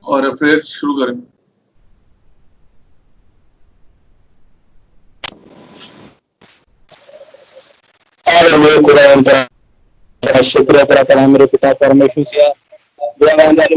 और फिर शुरू करें। शुक्र करता मेरे पिता परमेश्वर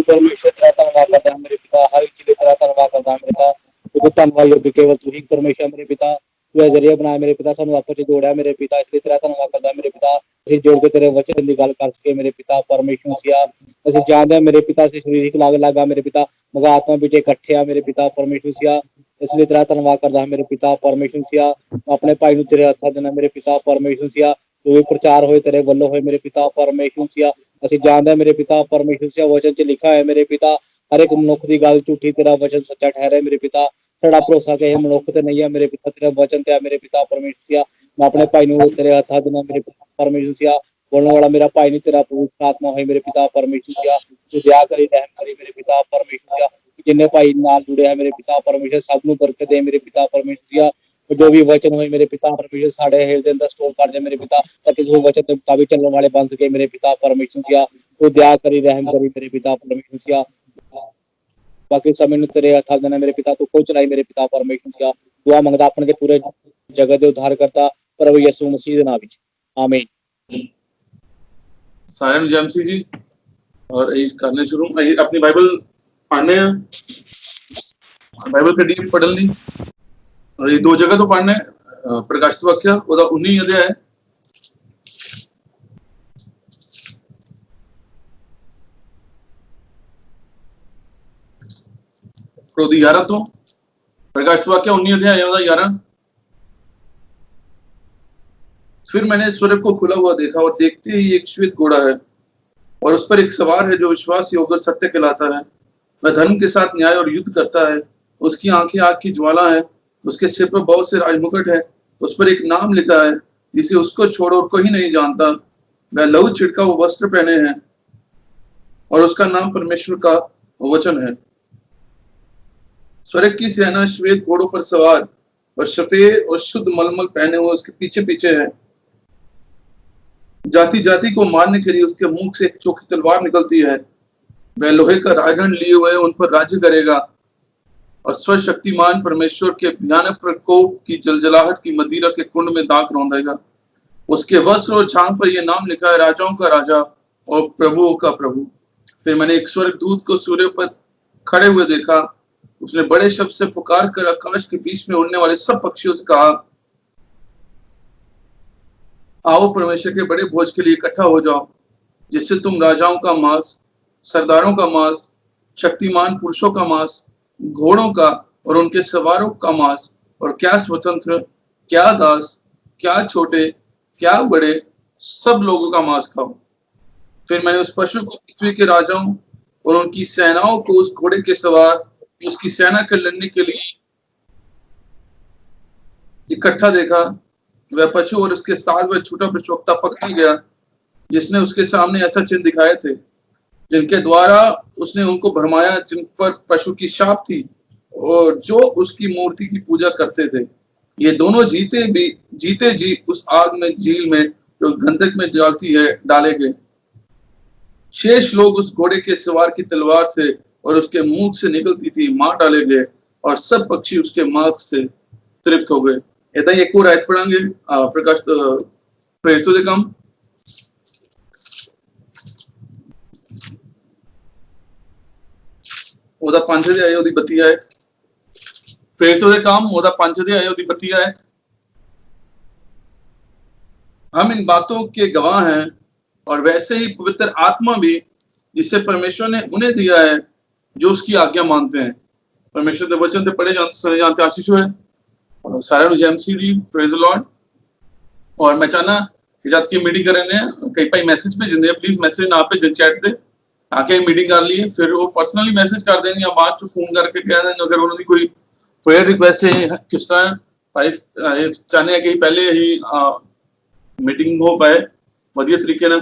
परमेश्वर तेरा धन्यवाद करता है मेरे पिता, हर एक चीज तेरा धन्यवाद करता है मेरे पिता। क्योंकि धन्यवाद योग्य केवल तू ही परमेश्वर मेरे पिता, तू जरिए बनाया मेरे पिता, सानू आपस च जोड़िया मेरे पिता, इसलिए तेरा धन्यवाद करता है मेरे पिता। ਅਸੀਂ जोड़ के तेरे वचन की गल कर सके मेरे पिता परमेश्वर सिया। ਅਸੀਂ जानते हैं मेरे पिता, ਅਸੀਂ शरीरिक लाग मेरे पिता, मगर आत्मा बीच इकट्ठे आ मेरे पिता परमेश्वर सिया। इसलिए तेरा धन्यवाद करता है मेरे पिता परमेश्वर सिया। अपने भाई ਨੂੰ तेरे हत्था देना मेरे पिता परमेश्वर सिया। जो भी प्रचार होए तेरे ਵੱਲੋਂ ਹੋਏ मेरे पिता परमेश्वर सिया। ਅਸੀਂ जानते हैं मेरे पिता परमेश्वर सिया, वचन च लिखा है मेरे पिता, हर एक मनुख की गल झूठी, तेरा वचन सच्चा ठहरे मेरे पिता। साडा भरोसा किसी मनुख ते नहीं है मेरे पिता, तेरा वचन ते है मेरे पिता परमेश्वर सिया। मैं अपने भाई ਨੂੰ तेरे हत्था देना मेरे पिता परमेश्वर सिया। बोलने वाला मेरा भाई नहीं, तेरा पवित्र आत्मा होए मेरे पिता परमेश्वर सिया। तू दया करी रहम करी मेरे पिता परमेश्वर सिया। जिन्ने भाई नाल जुड़े है मेरे पिता परमेश्वर, सब ਨੂੰ बरकत दे मेरे पिता परमेश्वर सिया। जो भी वचन होए मेरे पिता परमेश्वर साढ़े हृदय अंदर स्टोर कर दे मेरे पिता, ताकि जो वचन के मुताबिक चलने वाले बन सके मेरे पिता परमेश्वर सिया। तू दया करी रहम करी मेरे पिता परमेश्वर सिया। बाकी समय ਨੂੰ तेरे हत्था देना मेरे पिता, तू खुद चलाई मेरे पिता परमेश्वर सिया। दुआ मंगदा अपने के पूरे जगत के उद्धार करता प्रभु यीशु मसीह के नाम विच, आमीन। सारे जेमसी जी और ये करने शुरू अपनी बाइबल पढ़ने हैं, बाइबल के डीप पढ़ ली और ये दो जगह तो पढ़ने प्रकाशित वाक्य ਉਹਦਾ 19 अध्याय है। ਉਹਦੀ 11 ਤੋਂ प्रकाशित वाक्य 19 अध्याय है ਉਹਦਾ 11। फिर मैंने स्वर्ग को खुला हुआ देखा और देखते ही एक श्वेत घोड़ा है और उस पर एक सवार है जो विश्वास योग्य सत्य कहलाता है। वह धर्म के साथ न्याय और युद्ध करता है। उसकी आंखें आग की ज्वाला है, उसके सिर पर बहुत से राजमुकुट है। उस पर एक नाम लिखा है जिसे उसको छोड़ और कोई नहीं जानता। वह लहू छिड़का हुआ वस्त्र पहने हैं और उसका नाम परमेश्वर का वचन है। स्वर्ग की सेना श्वेत घोड़ों पर सवार और सफेद और शुद्ध मलमल पहने हुए उसके पीछे पीछे है। जाति जाति को मारने के लिए उसके मुंह से एक चोखी तलवार निकलती है। वह लोहे का राजदंड लिए हुए उन पर राज्य करेगा और सर्वशक्तिमान परमेश्वर के भयानक प्रकोप की जलजलाहट की मदिरा के कुंड में दाग रौंदेगा। उसके वस्त्र और छांग पर यह नाम लिखा है, राजाओं का राजा और प्रभुओं का प्रभु। फिर मैंने एक स्वर्गदूत को सूर्य पर खड़े हुए देखा। उसने बड़े शब्द से पुकार कर आकाश के बीच में उड़ने वाले सब पक्षियों से कहा, आओ परमेश्वर के बड़े भोज के लिए इकट्ठा हो जाओ, जिससे तुम राजाओं का मांस, सरदारों का मांस, शक्तिमान पुरुषों का मांस, घोड़ों का और उनके सवारों का मांस, और क्या स्वतंत्र, क्या दास, क्या छोटे, क्या बड़े, सब लोगों का मांस खाओ। फिर मैंने उस पशु को पृथ्वी के राजाओं और उनकी सेनाओं को उस घोड़े के सवार उसकी सेना के लड़ने के लिए इकट्ठा देखा। वह पशु और उसके साथ वह छोटा प्रवक्ता पकड़ा गया, जिसने उसके सामने ऐसा चिन्ह दिखाए थे जिनके द्वारा उसने उनको भरमाया, जिन पर पशु की शाप थी और जो उसकी मूर्ति की पूजा करते थे। ये दोनों जीते जी उस आग में, झील में जो गंधक में जलती है, डाले गए। शेष लोग उस घोड़े के सवार की तलवार से और उसके मुंह से निकलती थी मार डाले गए और सब पक्षी उसके मांस से तृप्त हो गए। ऐसा ही एक और आयत पढ़ेंगे प्रकाश प्रेरितों के काम ਉਹਦਾ 5 ਅਧਿਆਇ ਉਹਦੀ 32 ਆਇਤ। प्रेरितों के काम ਉਹਦਾ 5 ਅਧਿਆਇ ਉਹਦੀ 32 आयत। हम इन बातों के गवाह हैं और वैसे ही पवित्र आत्मा भी जिसे परमेश्वर ने उन्हें दिया है जो उसकी आज्ञा मानते हैं। परमेश्वर के वचन से पढ़े जाते सुने जाते आशीष हुए और सारे नु जेमसी दी प्रेज द लॉर्ड। और मैं चाहना कि जब की मीटिंग कर रहे हैं कई भाई मैसेज भेजते हैं, प्लीज मैसेज ना पे चैट पे आके मीटिंग कर लिए, फिर वो पर्सनली मैसेज कर देंगे या बाद च फोन करके कह देंगे अगर उन्होंने कोई प्रेयर रिक्वेस्ट है किस तरह भाई चाहते हैं कि पहले ही मीटिंग हो पाए ਵਧੀਆ तरीके ਨਾਲ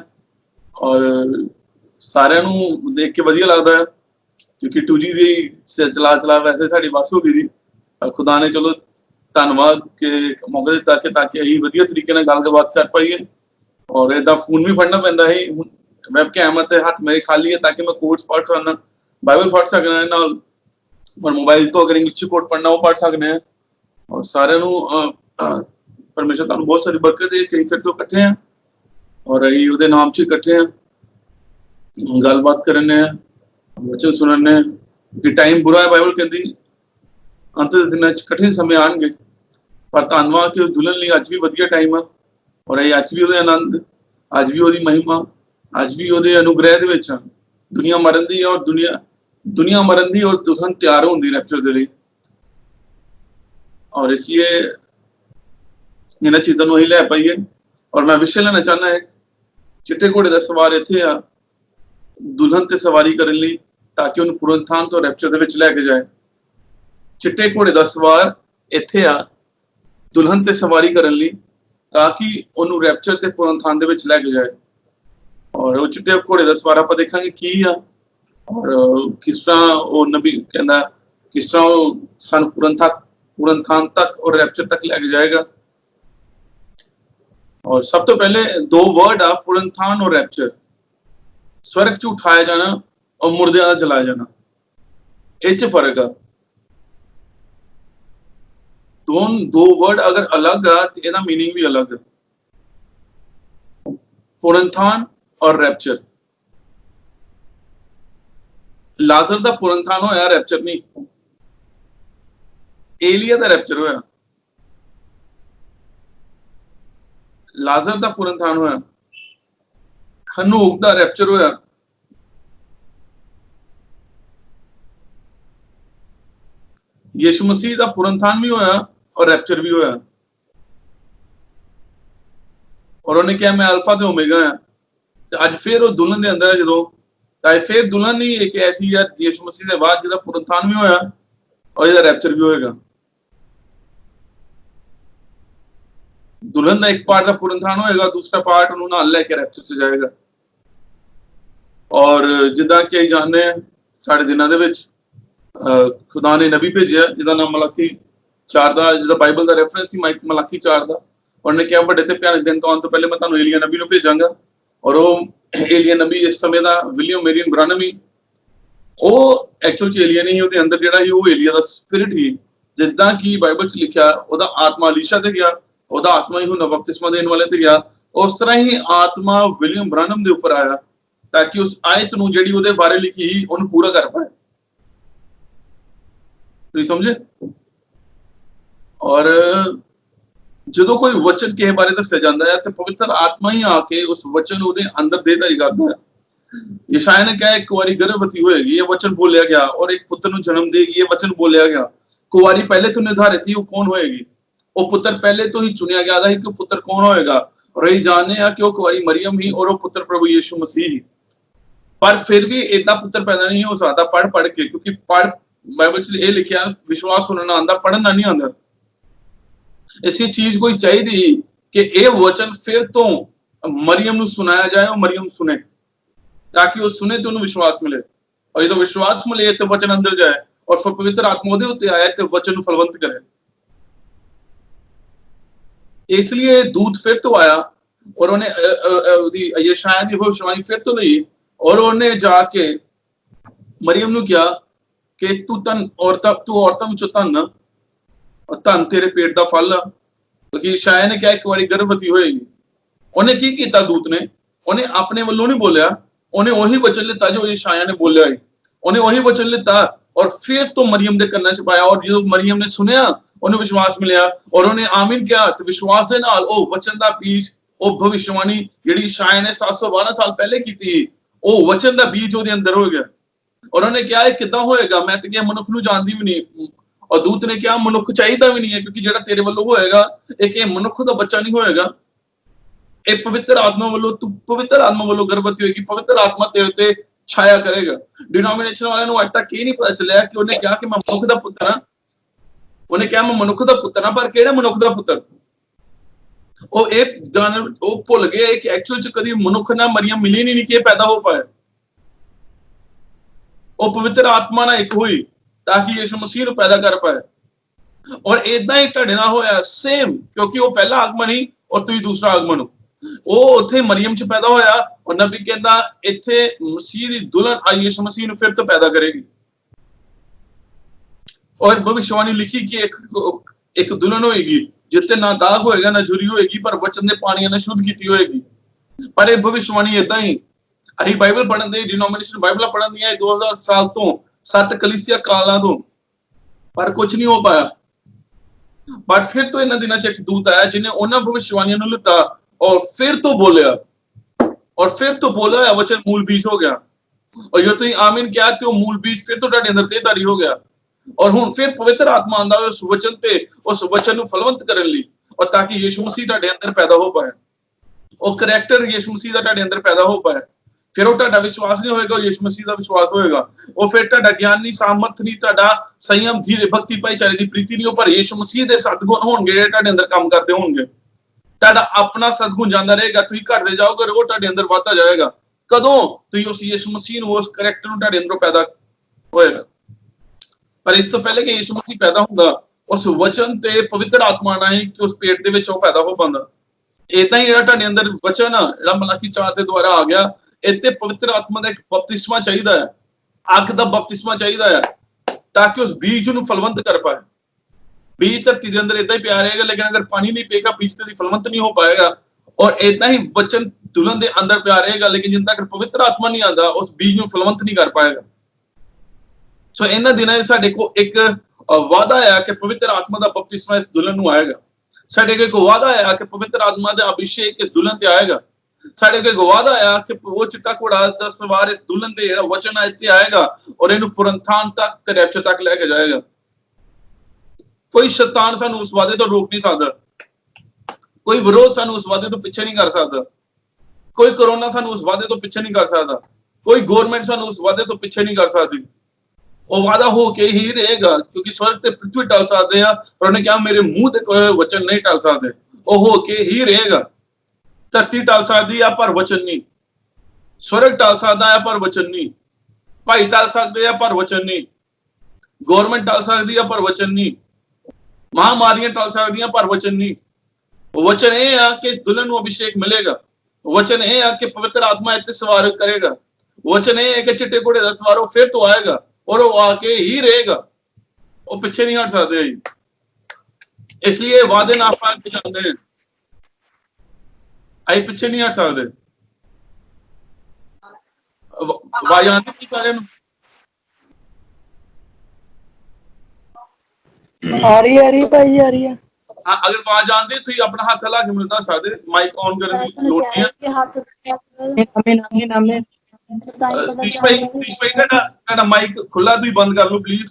और ਸਾਰਿਆਂ ਨੂੰ ਦੇਖ ਕੇ ਵਧੀਆ ਲੱਗਦਾ ਹੈ क्योंकि 2G ਦੀ ਚਲਾ ਵੈਸੇ ਸਾਡੀ ਬਸ ਹੋ ਗਈ ਸੀ। खुदा ने चलो ਧੰਨਵਾਦ ਕਿ ਮੌਕਾ ਦਿੱਤਾ ਕਿ ਤਾਂ ਕਿ ਅਸੀਂ ਵਧੀਆ ਤਰੀਕੇ ਨਾਲ ਗੱਲਬਾਤ ਕਰ ਪਾਈਏ। और ਇਹਦਾ ਫੋਨ ਵੀ ਫੜਨਾ ਪੈਂਦਾ ਹੈ, ਵੈਬ ਕੈਮ ਤੇ ਹੱਥ ਮੇਰੇ ਖਾਲੀ ਹੈ ਤਾਂ ਕਿ ਮੈਂ ਕੋਰਸ ਪੜ੍ਹ ਸਕਣਾ बाइबल पढ़ सकते हैं नाल, और मोबाइल तो अगर इंग्लिश कोट पढ़ना वो पढ़ सकते हैं। और सारे परमेश्वर तुहानू बहुत सारी बरकत दे। कई फिर तो इकट्ठे हैं और अही उहदे नाम च इकट्ठे हैं, गलबात करने हैं, वचन सुनने हैं। कि टाइम बुरा है, बाइबल कहती अंत दे दिनां च कठिन समय आएंगे, पर धन्नवाद कि दुल्हन लिए अज भी वधिया टाइम है। और अही अज भी उहदे आनंद, अज भी उहदी महिमा, अज भी उहदे अनुग्रह दे विच आ। दुनिया मरन दी और दुनिया मरन दी और दुल्हन तैयार होंदी रैप्चर दे लई। और इसलिए इन्हां चीज़ां नूं असीं लै पाईए। और मैं विषय लेना चाहना है, चिट्टे घोड़े दा सवार इत्थे आ दुल्हन ते सवारी करन लई, ताकि उहनूं पुनरुत्थान तो रैप्चर दे विच लैके जाए। चिट्टे घोड़े दा सवार इत्थे आ दुल्हन ते सवारी करन लई, ताकि उहनूं रैप्चर ते पुनरुत्थान दे विच लैके जाए। और वो चिट्टे घोड़े दा सवार आपां देखांगे की आ, और किस तरह वो नबी कहंदा, किस तरह वो सानूं पुनरुत्थान तक और रैप्चर तक लैके जाएगा। और सब तो पहले दो वर्ड आ, पुनरुत्थान और रैप्चर। स्वर्ग च उठाया जाना और मुर्दियां दा जलाया जाना, इह च फर्क आ। दो वर्ड अगर अलग आ तो इहदा मीनिंग भी अलग है। पुनरुत्थान और रैप्चर। लाजर दा पुनरुत्थान होया, रैप्चर नहीं। एलिया दा रैप्चर होया, लाजर दा पुनरुत्थान होया। हनूक दा रैप्चर होया। यीशु मसीह दा पुनरुत्थान भी होया और रैप्चर भी होया। और उन्हें कहा मैं अल्फा ते ओमेगा हां। ते अज फिर वो दुल्हन दे अंदर है, जदों तां फिर दुल्हन ही एक ऐसी है यीशु मसीह दे बाद जिहदा पुनरुत्थान भी होया और इहदा रैप्चर भी होएगा। दुल्हन का एक पार्ट का पुनरुत्थान होएगा, दूसरा पार्ट उन्होंने नाल लैके रैप्चर से जाएगा। और जिद्दां कि जानने साढ़े दिनां दे विच खुदा ने नबी भेजिया जिहदा नाम मलाकी 4 दा, जिहदा बाइबल दा रेफरेंस ही मलाकी 4 दा। और उन्हें कहा बड़े ते भयानक दिन तो आने तो पहले मैं तुहानूं एलिया नबी नूं भेजांगा। और वो एलिया नबी इस समय दा विलियम मेरियन ब्रानम ही, वो एक्चुअल च एलिया नहीं, ਉਹਦੇ अंदर ਜਿਹੜਾ ही वो एलिया दा स्पिरिट ही। जिद्दां कि बाइबल च लिखिया ਉਹਦਾ आत्मा अलीशा ते गया, ਉਹਦਾ आत्मा ही हुण बपतिस्मा देने वाले ते गया, उस तरह ही आत्मा विलियम ब्रानम दे ऊपर आया, ताकि उस आयत नूं ਜਿਹੜੀ ਉਹਦੇ बारे लिखी ही ਉਹਨੂੰ पूरा कर पाए। तुसीं समझे? और ਜਦੋਂ कोई वचन किसी बारे दस्सिया जाता है तो पवित्र आत्मा ही आके उस वचन ਉਹਦੇ अंदर देहधारी करता है। यशायाह ने कहा एक कुंवारी गर्भवती होएगी, ये वचन बोलिया गया, और एक पुत्र ਨੂੰ जन्म देगी, ये वचन बोलिया गया। कुंवारी पहले तो निर्धारित थी वो कौन होएगी, वो पुत्र पहले तो ही चुनिया गया था कि वो पुत्र कौन होएगा। और यही जानने हैं कि वो कुंवारी मरियम ही और वो पुत्र प्रभु यीशु मसीह ही। पर फिर भी इतना पुत्र पैदा नहीं हो सकता पढ़ के, क्योंकि बाइबल च ये लिखिया विश्वास सुनना आंदा, पढ़ना नहीं आंदा। ऐसी चीज कोई चाहिए कि ये वचन फिर तो मरियम ਨੂੰ सुनाया जाए और मरियम सुने, ताकि वो सुने तो उन्हें विश्वास मिले। और जो विश्वास मिले तो वचन अंदर जाए और फिर पवित्र आत्मा ਉਹਦੇ ਉੱਤੇ आए तो वचन ਨੂੰ फलवंत करे। इसलिए दूत फिर तो आया और उन्हें यशायाह की भविष्यवाणी फिर तो ली, और उन्हें जाके मरियम ਨੂੰ किया कि तू औरतां ਵਿੱਚੋਂ ਧਨ ਧਨ तेरे पेट का फल आ। क्योंकि यशायाह ने कहा एक बारी गर्भवती होएगी। उन्हें की कीता दूत ने, उन्हें अपने वालों नहीं बोलिया, उन्हें वही वचन लिता जो यशायाह ने बोलिया है। उन्हें वही वचन लिता और फिर तो मरियम दे कन्नां च पाया। और जो मरियम ने सुनिया उन्हें विश्वास मिलिया और उन्हें आमीन किया। तो विश्वास दे नाल ओ वचन दा बीज, ओ भविष्यवाणी जिहड़ी यशायाह ने 712 साल पहले की थी, ओ वचन दा बीज ਉਹਦੇ अंदर हो गया। और उन्होंने कहा ਇਹ ਕਿੱਦਾਂ ਹੋਏਗਾ, मैं तो क्या मनुख ਨੂੰ ਜਾਣਦੀ भी नहीं। और दूत ने कहा मनुख चाहिए भी नहीं है, क्योंकि ਜਿਹੜਾ तेरे ਵੱਲੋਂ होएगा एक मनुख ਦਾ ਬੱਚਾ नहीं होएगा, एक पवित्र आत्मा ਵੱਲੋਂ, तू पवित्र आत्मा ਵੱਲੋਂ गर्भवती होएगी, पवित्र आत्मा तेरे ते छाया करेगा। डिनोमिनेशन वाले ਨੂੰ ਅੱਜ तक ਇਹ नहीं पता ਚੱਲਿਆ कि ਉਹਨੇ ਕਿਹਾ कि मैं मनुख ਦਾ ਪੁੱਤਰ ਹਾਂ। ਉਹਨੇ ਕਿਹਾ मैं मनुख ਦਾ ਪੁੱਤਰ ਹਾਂ, ਪਰ ਕਿਹੜਾ ਮਨੁੱਖ ਦਾ ਪੁੱਤਰ? ਉਹ ਇਹ ਜਾਣ ਉਹ ਭੁੱਲ ਗਏ ਕਿ ਐਕਚੁਅਲ ਚ ਕਦੀ ਮਨੁੱਖ ਨਾਲ ਮਰੀਮ ਮਿਲੀ ਨਹੀਂ ਕਿ ਇਹ ਪੈਦਾ ਹੋ ਪਾਏ। ਉਹ ਪਵਿੱਤਰ ਆਤਮਾ ਨਾਲ ਇੱਕ ਹੋਈ ताकि यीशु मसीह ਨੂੰ पैदा कर पाए। और इदा ही ढड़े ना होया सेम, क्योंकि वो पहला आगमन ही और तुम दूसरा आगमन हो। ਉਹ ਉੱਥੇ ਮਰੀਮ ਚ ਪੈਦਾ ਹੋਇਆ ਔਰ ਨਬੀ ਕਹਿੰਦਾ ਇੱਥੇ ਮਸੀਹ ਦੀ ਦੁਲਹਨ ਆਈ ਯਿਸੂ ਮਸੀਹ ਨੂੰ ਫਿਰ ਤੋਂ ਪੈਦਾ ਕਰੇਗੀ। ਔਰ ਭਵਿष्यवाणी लिखी कि एक दुल्हन होएगी जिसते ना दाग होएगा ना झुरी होएगी पर वचन दे पानी ने शुद्ध कीती होएगी। पर ਇਹ ਭਵਿष्यवाणी ਇਦਾਂ ਹੀ ਅਸੀਂ ਬਾਈਬਲ ਪੜ੍ਹਨ ਦੇ ਡਿਨੋਮੀਨੇਸ਼ਨ ਬਾਈਬਲਾਂ ਪੜ੍ਹਨ ਦੀਆਂ 2000 ਸਾਲ ਤੋਂ 7 ਕਲੀਸਿਆ ਕਾਲਾਂ ਤੋਂ ਪਰ ਕੁਝ ਨਹੀਂ ਹੋ ਪਾਇਆ। ਪਰ ਫਿਰ ਤੋਂ ਇਹਨਾਂ ਦਿਨਾਂ ਚ ਇੱਕ ਦੂਤ ਆਇਆ ਜਿਹਨੇ ਉਹਨਾਂ ਭਵਿष्यवाणियों ਨੂੰ ਲਿੱਤਾ और फिर तो बोलिया और फिर तो बोला वचन मूल बीज हो गया और जो तुम आमीन क्या ते मूल बीज फिर तो ਤੁਹਾਡੇ ਅੰਦਰ ਤੇਦਾਰੀ ਹੋ ਗਿਆ और ਹੁਣ ਫਿਰ ਪਵਿੱਤਰ ਆਤਮਾ ਆਂਦਾ ਉਸ ਵਚਨ ਤੇ ਉਸ ਵਚਨ ਨੂੰ ਫਲਵੰਤ ਕਰਨ ਲਈ और ताकि ਯਿਸੂ ਮਸੀਹ ਤੁਹਾਡੇ ਅੰਦਰ ਪੈਦਾ ਹੋ ਪਾਏ ਉਹ ਕਰੈਕਟਰ ਯਿਸੂ ਮਸੀਹ ਦਾ ਤੁਹਾਡੇ ਅੰਦਰ ਪੈਦਾ ਹੋ ਪਾਏ। ਫਿਰ ਉਹ ਤੁਹਾਡਾ ਵਿਸ਼ਵਾਸ ਨਹੀਂ ਹੋਏਗਾ ਯਿਸੂ ਮਸੀਹ ਦਾ ਵਿਸ਼ਵਾਸ ਹੋਏਗਾ। ਉਹ ਫਿਰ ਤੁਹਾਡਾ ਗਿਆਨ ਨਹੀਂ ਸਾਮਰਥ ਨਹੀਂ ਤੁਹਾਡਾ ਸੰਯਮ ਧੀਰੇ ਭਗਤੀ ਭਾਈਚਾਰੇ ਦੀ ਪ੍ਰੀਤੀ ਨਹੀਂ ਉਹ ਪਰ ਯਿਸੂ ਮਸੀਹ ਦੇ ਸਤਗੁਣ ਹੋਣਗੇ ਜਿਹੜੇ ਤੁਹਾਡੇ ਅੰਦਰ ਕੰਮ ਕਰਦੇ ਹੋਣਗੇ। ਤੁਹਾਡਾ ਆਪਣਾ ਸਤਗੁਣ ਜਾਂਦਾ ਰਹੇਗਾ ਤੁਸੀਂ ਘਰ ਦੇ ਜਾਓਗੇ ਉਹ ਤੁਹਾਡੇ ਅੰਦਰ ਵਧਦਾ ਜਾਏਗਾ। ਕਦੋਂ ਤੁਸੀਂ ਉਸ ਯਿਸੂ ਮਸੀਹ ਨੂੰ ਉਸ ਕਰੈਕਟਰ ਨੂੰ ਤੁਹਾਡੇ ਅੰਦਰੋਂ ਪੈਦਾ ਹੋਏਗਾ। ਪਰ ਇਸ ਤੋਂ ਪਹਿਲੇ ਕਿ ਯਿਸੂ ਮਸੀਹ ਪੈਦਾ ਹੁੰਦਾ ਉਸ ਵਚਨ ਤੇ ਪਵਿੱਤਰ ਆਤਮਾ ਨਾਲ ਹੀ ਕਿ ਉਸ ਪੇਟ ਦੇ ਵਿੱਚ ਉਹ ਪੈਦਾ ਹੋ ਪਾਉਂਦਾ। ਇਦਾਂ ਹੀ ਜਿਹੜਾ ਤੁਹਾਡੇ ਅੰਦਰ ਵਚਨ ਆ ਜਿਹੜਾ ਮਲਾਕੀ 4 ਦੇ ਦੁਆਰਾ ਆ ਗਿਆ ਇੱਥੇ ਪਵਿੱਤਰ ਆਤਮਾ ਦਾ ਇੱਕ ਬਪਤਿਸਮਾ ਚਾਹੀਦਾ ਹੈ ਅੱਗ ਦਾ ਬਪਤਿਸਮਾ ਚਾਹੀਦਾ ਹੈ ਤਾਂ ਕਿ ਉਸ ਬੀਜ ਨੂੰ ਫਲਵੰਤ ਕਰ ਪਾਏ। बीज धरती के अंदर इतना ही प्यार रहेगा लेकिन अगर पानी नहीं पिएगा बीज कभी फलवंत नहीं हो पाएगा। और इतना ही वचन दुल्हन के अंदर प्यार रहेगा लेकिन जिन तक पवित्र आत्मा नहीं आता उस बीज को फलवंत नहीं कर पाएगा। सो इन्हां दिनां साडे को एक वादा है कि पवित्र आत्मा का बपतिस्मा इस दुल्हन को आएगा। साडे को एक वादा है कि पवित्र आत्मा का अभिषेक इस दुल्हन ते आएगा। साडे को एक वादा है कि वो चिट्टा घोड़ा दा सवार इस दुल्हन ते जेड़ा वचन इत्थे आएगा और इहनूं पुरनथान तक ते रैप्चर तक लेके जाएगा। कोई शैतान सानू उस वादे तो रोक नहीं सकता, कोई विरोध सानू उस वादे तो पीछे नहीं कर सकता, कोई कोरोना सानू उस वादे तो पीछे नहीं कर सकता, कोई गवर्नमेंट सानू उस वादे तो पीछे नहीं कर सकती। वो वादा हो के ही रहेगा क्योंकि स्वर्ग ते पृथ्वी टल सकते हैं पर उन्हें क्या मेरे मुंह ते कोई वचन नहीं टल सकते। वो हो के ही रहेगा। धरती टल सकती है पर वचन नहीं, स्वर्ग टल सकता है पर वचन नहीं, भाई टल सकते हैं पर वचन नहीं, गवर्नमेंट टल सकती है पर वचन नहीं, महामारियां टल सकदियां पर वचन नहीं। वचन यह है कि इस दुल्हन को अभिषेक मिलेगा। वचन यह है कि पवित्र आत्मा इतने सवार करेगा। वचन यह है कि चिट्टे घोड़े का सवार फिर तो आएगा और वो आके ही रहेगा। वो पीछे नहीं हट सकते इसलिए वादे ना पाल के जाते हैं आई पीछे नहीं हट सकते। आवाज आती सारे आ रही भाई आ रही है। हाँ अगर आवाज आती तो अपना हाथ हिला के मिलता सादे माइक ऑन करने की लोड़ नहीं है। आमीन आमीन सतीश भाई ਤੁਹਾਡਾ ਮਾਈਕ ਖੁੱਲਾ ਤੁਸੀਂ ਬੰਦ ਕਰ ਲਓ ਪਲੀਜ਼।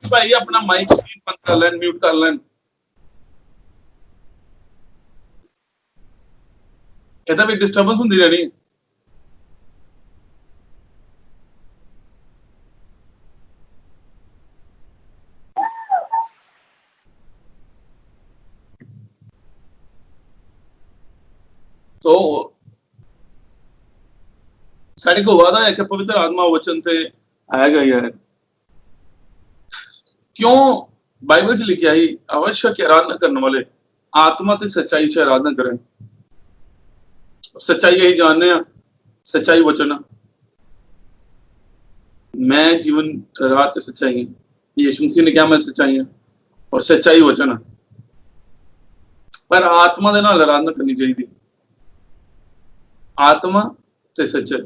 ਭਾਈ ਆਪਣਾ ਮਾਈਕ ਬੰਦ ਕਰ ਲੈਣ ਮਿਊਟ ਕਰ ਲੈਣ। ਇਹਦਾ ਵੀ ਡਿਸਟਰਬੈਂਸ ਹੁੰਦੀ ਰਹਿਣੀ। तो साढ़े को वादा है कि पवित्र आत्मा वचन से आएगा ही आएगा। क्यों बाइबल च लिखा ही आवश्यक आराधना करने वाले आत्मा ते सच्चाई से आराधना करें। सच्चाई यही जानने हैं, सच्चाई वचन मैं जीवन राह ते सच्चाई है। यीशु मसीह ने क्या मैं सच्चाई है और सच्चाई वचन है। पर आत्मा दे नाल आराधना करनी चाहिए। आत्मा ते सच्चाई,